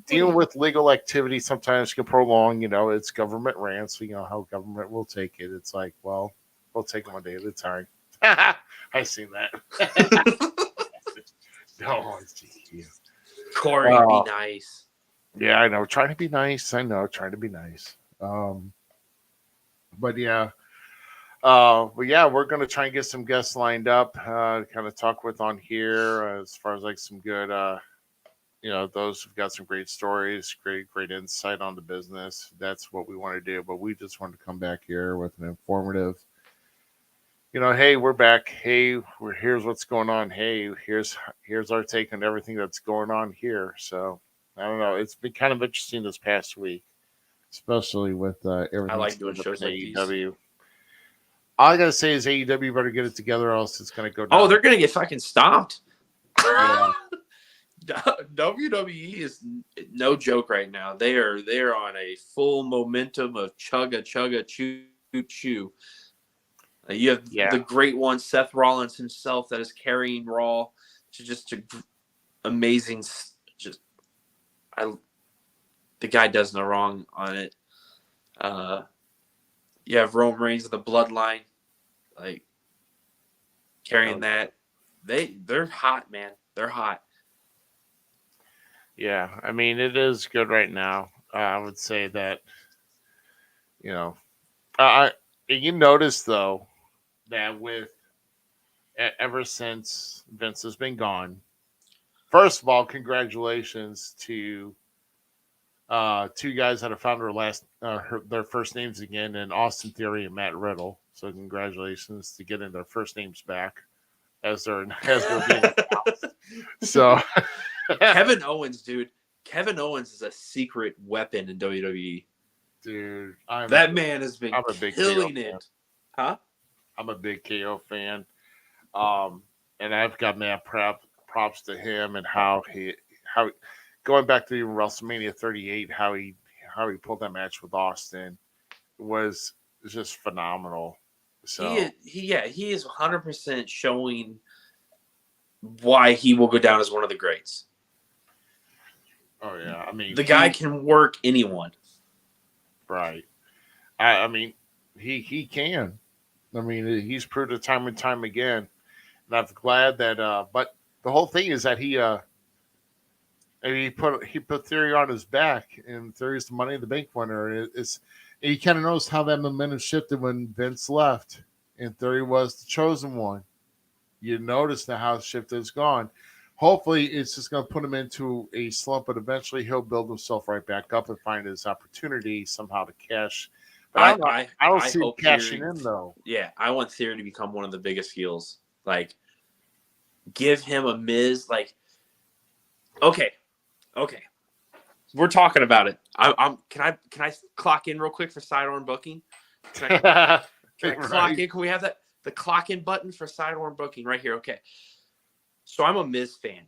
dealing with legal activity sometimes can prolong. It's government rant, so how government will take it. It's like, well, we'll take it one day at a time. I've seen that. No, you. Corey, be nice. Yeah, I know. Trying to be nice. But yeah. We're going to try and get some guests lined up, kind of talk with on here as far as like some good, those who've got some great stories, great insight on the business. That's what we want to do. But we just want to come back here with an informative, hey, we're back. Hey, here's what's going on. Hey, here's our take on everything that's going on here. So I don't know. It's been kind of interesting this past week, especially with everything. I like doing shows like AEW. These. All I gotta say is AEW better get it together, or else it's gonna go down. Oh, they're gonna get fucking stomped. Yeah. WWE is no joke right now. They're on a full momentum of chugga choo choo. You have the great one, Seth Rollins himself, that is carrying Raw to just amazing. The guy does no wrong on it. You have Roman Reigns of the Bloodline, like carrying that. They're hot, man. They're hot. Yeah, I mean it is good right now. I would say that. You notice though that ever since Vince has been gone. First of all, congratulations to two guys that have found their first names again, and Austin Theory and Matt Riddle. So congratulations to getting their first names back as they're being announced. So Kevin Owens, dude. Kevin Owens is a secret weapon in WWE. Dude, man has been killing it. Huh? I'm a big KO fan. And I've got mad props to him and how going back to even WrestleMania 38, how he pulled that match with Austin was just phenomenal. So he is 100% showing why he will go down as one of the greats. Oh yeah, I mean the guy can work anyone. Right. I mean he can. I mean he's proved it time and time again, and I'm glad that. But the whole thing is that he put Theory on his back, and Theory's the Money in the Bank winner. And you kind of notice how that momentum shifted when Vince left, and Theory was the chosen one. You notice now how the shift has gone. Hopefully, it's just going to put him into a slump, but eventually he'll build himself right back up and find his opportunity somehow to cash. But I don't see him cashing in, though. Yeah, I want Theory to become one of the biggest heels. Like, give him a Miz. Like, okay. We're talking about it. Can I clock in real quick for sidearm booking? Can I clock in? Can we have that? The clock in button for sidearm booking right here. Okay. So I'm a Miz fan.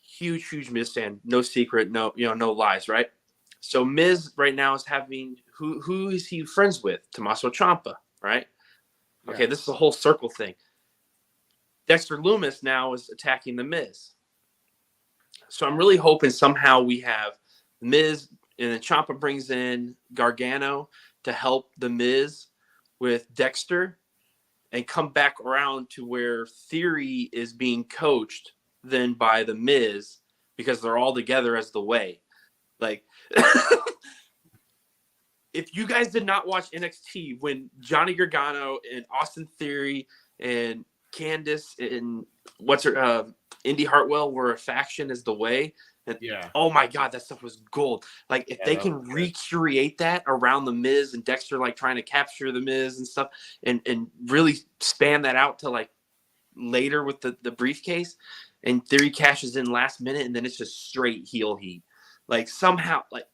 Huge Miz fan. No secret, no lies, right? So Miz right now is having who is he friends with? Tommaso Ciampa, right? Yeah. Okay, this is a whole circle thing. Dexter Lumis now is attacking the Miz. So I'm really hoping somehow we have Miz and then Ciampa brings in Gargano to help the Miz with Dexter and come back around to where Theory is being coached then by the Miz because they're all together as the Way. Like, if you guys did not watch NXT when Johnny Gargano and Austin Theory and Candice and Indy Hartwell were a faction as the Way. And, oh my God, that stuff was gold. Like, if they can recreate that around the Miz and Dexter, like trying to capture the Miz and stuff, and really span that out to like later with the briefcase, and Theory cashes in last minute, and then it's just straight heel heat. Like, somehow, like,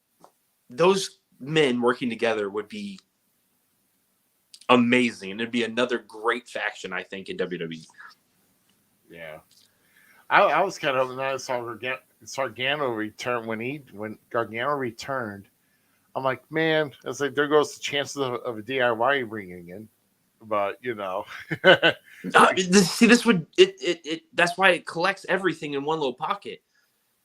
those men working together would be amazing. It'd be another great faction, I think, in WWE. Yeah. I was kind of hoping that I saw Gargano return when Gargano returned. I'm like, man, it's like there goes the chances of a DIY bringing in, but you know, see, this would it. That's why it collects everything in one little pocket.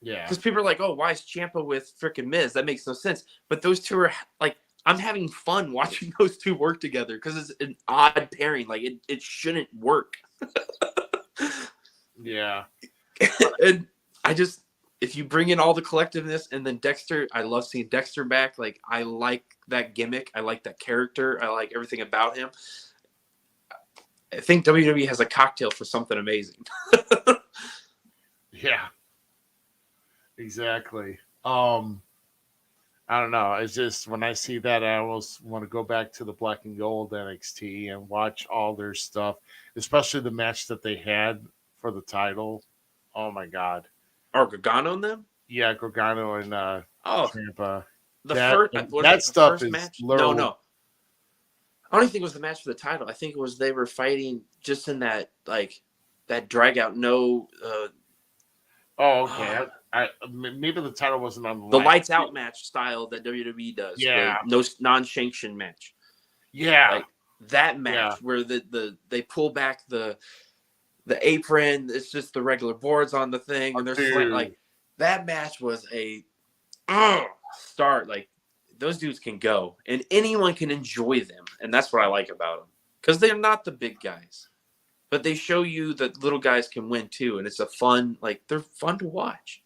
Yeah, because people are like, oh, why is Ciampa with freaking Miz? That makes no sense. But those two are like, I'm having fun watching those two work together because it's an odd pairing. Like it shouldn't work. Yeah. And I just, if you bring in all the collectiveness and then Dexter, I love seeing Dexter back. Like, I like that gimmick. I like that character. I like everything about him. I think WWE has a cocktail for something amazing. Yeah. Exactly. I don't know. It's just when I see that, I almost want to go back to the Black and Gold NXT and watch all their stuff, especially the match that they had for the title. Oh my God. Or Gargano and them? Yeah, Gargano and Ciampa. That stuff is match? literal. No. I don't even think it was the match for the title. I think it was they were fighting just in that that drag out. No. Okay. Maybe the title wasn't on the lights out match style that WWE does. Yeah. No non-sanctioned match. Yeah. Like that match where they pull back the apron. It's just the regular boards on the thing, and they're like that match was a start. Like, those dudes can go, and anyone can enjoy them, and that's what I like about them because they're not the big guys, but they show you that little guys can win too, and it's a fun. Like, they're fun to watch.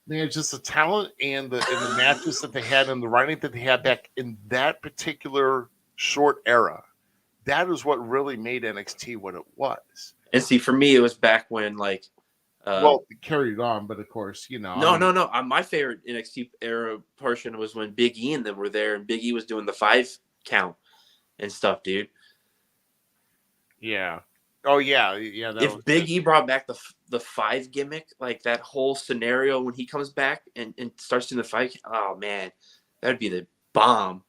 Man, just the talent and the matches that they had and the writing that they had back in that particular short era. That is what really made NXT what it was. And see, for me, it was back when it carried on, but of course, No. My favorite NXT era portion was when Big E and them were there, and Big E was doing the 5 count and stuff, dude. Yeah. Oh yeah. If Big E brought back the 5 gimmick, like that whole scenario when he comes back and starts doing the 5, oh man, that'd be the bomb.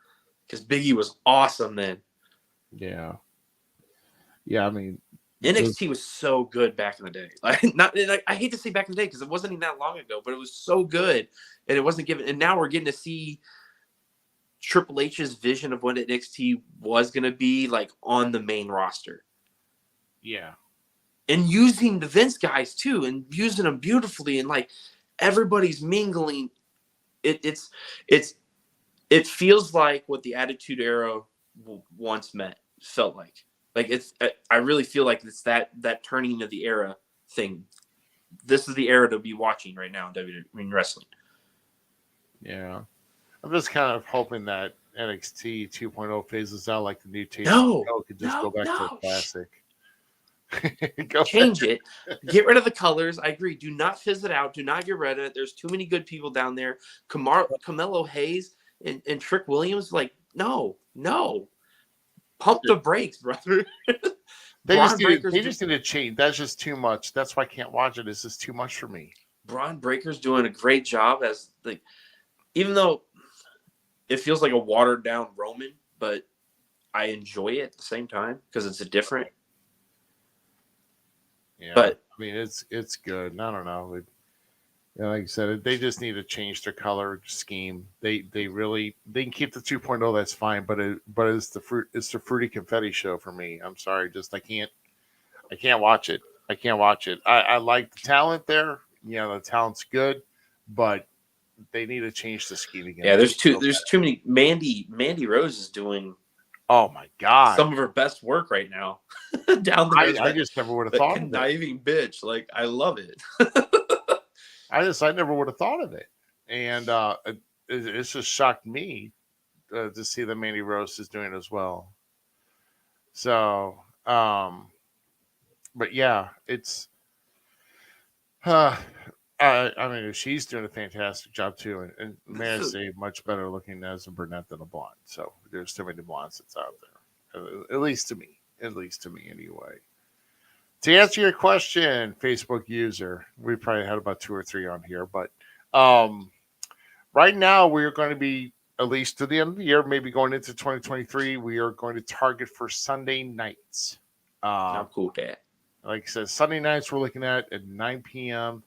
Because Big E was awesome then. Yeah. Yeah, I mean, NXT was so good back in the day. I hate to say back in the day because it wasn't even that long ago, but it was so good, and it wasn't given. And now we're getting to see Triple H's vision of what NXT was going to be like on the main roster. Yeah, and using the Vince guys too, and using them beautifully, and like everybody's mingling. It feels like what the Attitude Era once felt like. Like, I really feel like it's that turning of the era thing. This is the era to be watching right now in WWE wrestling. Yeah. I'm just kind of hoping that NXT 2.0 phases out like the new team. Could just go back to the classic. Change it. Get rid of the colors. I agree. Do not fizz it out. Do not get rid of it. There's too many good people down there. Carmelo Hayes and Trick Williams, no. Pump the brakes, brother. They just need to change. That's just too much. That's why I can't watch it. It's just too much for me. Braun Breaker's doing a great job as even though it feels like a watered down Roman, but I enjoy it at the same time because it's a different. Yeah, but I mean it's good. I don't know. Like I said, they just need to change their color scheme. They can keep the 2.0. That's fine, but it's the fruity confetti show for me. I'm sorry, just I can't watch it. I like the talent there. The talent's good, but they need to change the scheme again. Yeah, there's too many. Mandy Rose is doing. Oh my God! Some of her best work right now. Down there, I just never would have thought of it. Conniving bitch, like I love it. I never would have thought of it, and it's just shocked me to see that Mandy Rose is doing as well. So, but yeah, it's. I mean, she's doing a fantastic job too, and Mary's much better looking as a brunette than a blonde. So there's too many blondes that's out there, at least to me anyway. To answer your question, Facebook user, we probably had about 2 or 3 on here, but right now we're going to be at least to the end of the year, maybe going into 2023. We are going to target for Sunday nights. I'm cool with that. Like I said, Sunday nights we're looking at 9 p.m.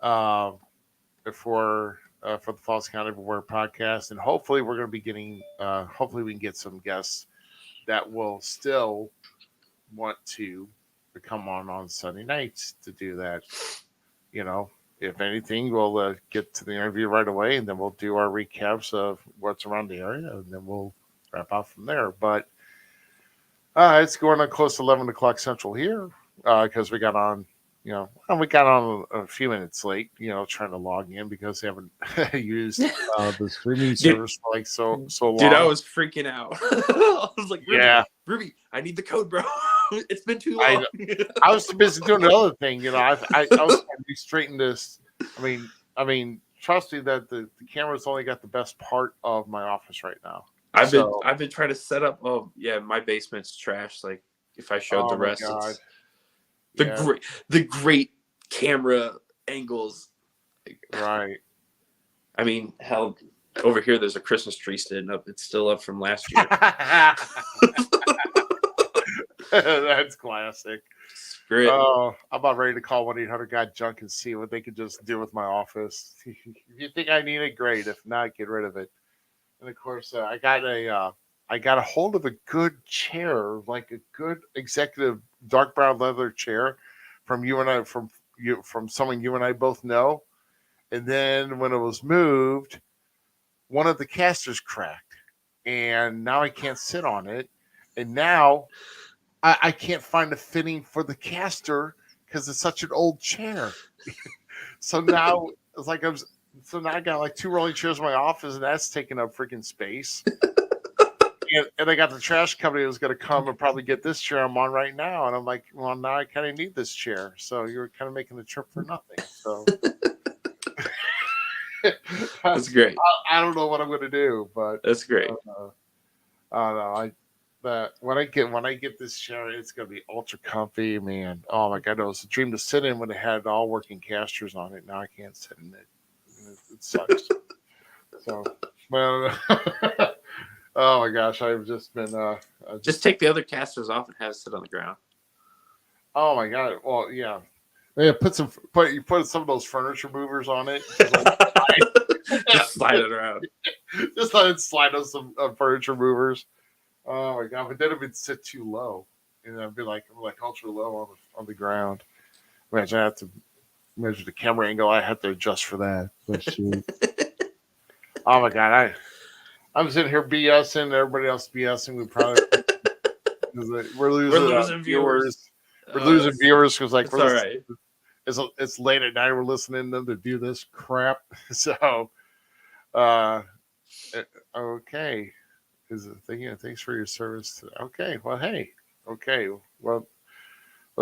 For the Falls Count Everywhere podcast, and hopefully we're going to be getting. Hopefully we can get some guests that will still want to come on Sunday nights to do that. You know, if anything, we'll get to the interview right away, and then we'll do our recaps of what's around the area, and then we'll wrap out from there. But it's going on close to 11 o'clock Central here because we got on. You know, and we got on a few minutes late, you know, trying to log in because they haven't used the streaming service for like so long. Dude, I was freaking out. I was like, Ruby, I need the code, bro. It's been too long. I was too busy doing the other thing, you know. I was trying to be straighten this. I mean, trust me that the camera's only got the best part of my office right now. I've been trying to set up. Oh yeah, my basement's trash. Like if I showed the rest, it's the great camera angles. Right. I mean, hell, over here there's a Christmas tree sitting up. It's still up from last year. That's classic. I'm about ready to call 1-800-GOT-JUNK and see what they could just do with my office. If you think I need it, great. If not, get rid of it. And of course, I got a hold of a good chair, like a good executive dark brown leather chair from someone you and I both know. And then when it was moved, one of the casters cracked, and now I can't sit on it. And now I can't find a fitting for the caster because it's such an old chair. So now it's like now I got like 2 rolling chairs in my office, and that's taking up freaking space. And I got the trash company who's going to come and probably get this chair I'm on right now. And I'm like, well, now I kind of need this chair. So you're kind of making the trip for nothing. So that's great. I don't know what I'm going to do, but that's great. I don't know. When I get this chair, it's going to be ultra comfy, man. Oh my God, it was a dream to sit in when it had all working casters on it. Now I can't sit in it. It sucks. So, well. Oh my gosh, I've just been just take the other casters off and have it sit on the ground. Oh my God. Well, yeah. Put some of those furniture movers on it. Just slide it around. Just let it slide on some furniture movers. Oh my God. But then it would sit too low. And I'd be like ultra low on the ground. Imagine I have to measure the camera angle. I have to adjust for that. Oh my God. I'm sitting here BSing, everybody else BSing. We're losing viewers. We're losing viewers because like all right. It's late at night. We're listening to them to do this crap. So, okay. Thanks for your service. Okay. Well, hey. Okay. Well,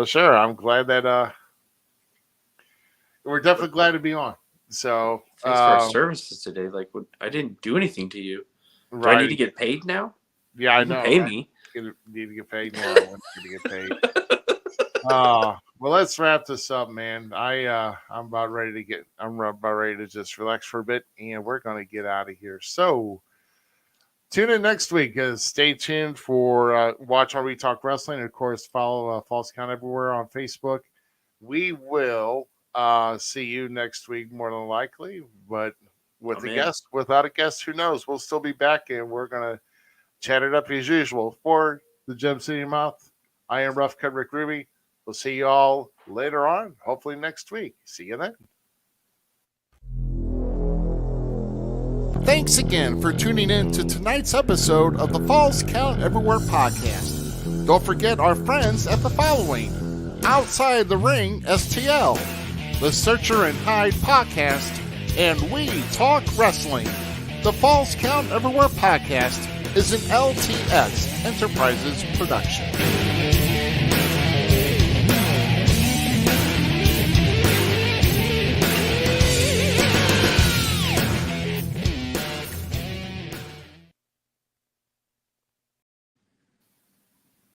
sure. I'm glad that we're definitely glad to be on. So, thanks for our services today. Like, I didn't do anything to you. Do I need to get paid now? Yeah, I know. Pay me. Need to get paid now. I want you to get paid. Well, let's wrap this up, man. I'm about ready to just relax for a bit, and we're gonna get out of here. So tune in next week. Stay tuned for Watch While We Talk Wrestling. And of course, follow Falls Count Everywhere on Facebook. We will see you next week, more than likely, but with a guest, without a guest, who knows? We'll still be back, and we're gonna chat it up as usual. For the Gem City Mouth, I am Rough Cut Rick Ruby. We'll see you all later on, hopefully next week. See you then. Thanks again for tuning in to tonight's episode of the Falls Count Everywhere podcast. Don't forget our friends at the following: Outside the Ring STL, the Searcher and Hide podcast, and We Talk Wrestling. The Falls Count Everywhere podcast is an LTS Enterprises production.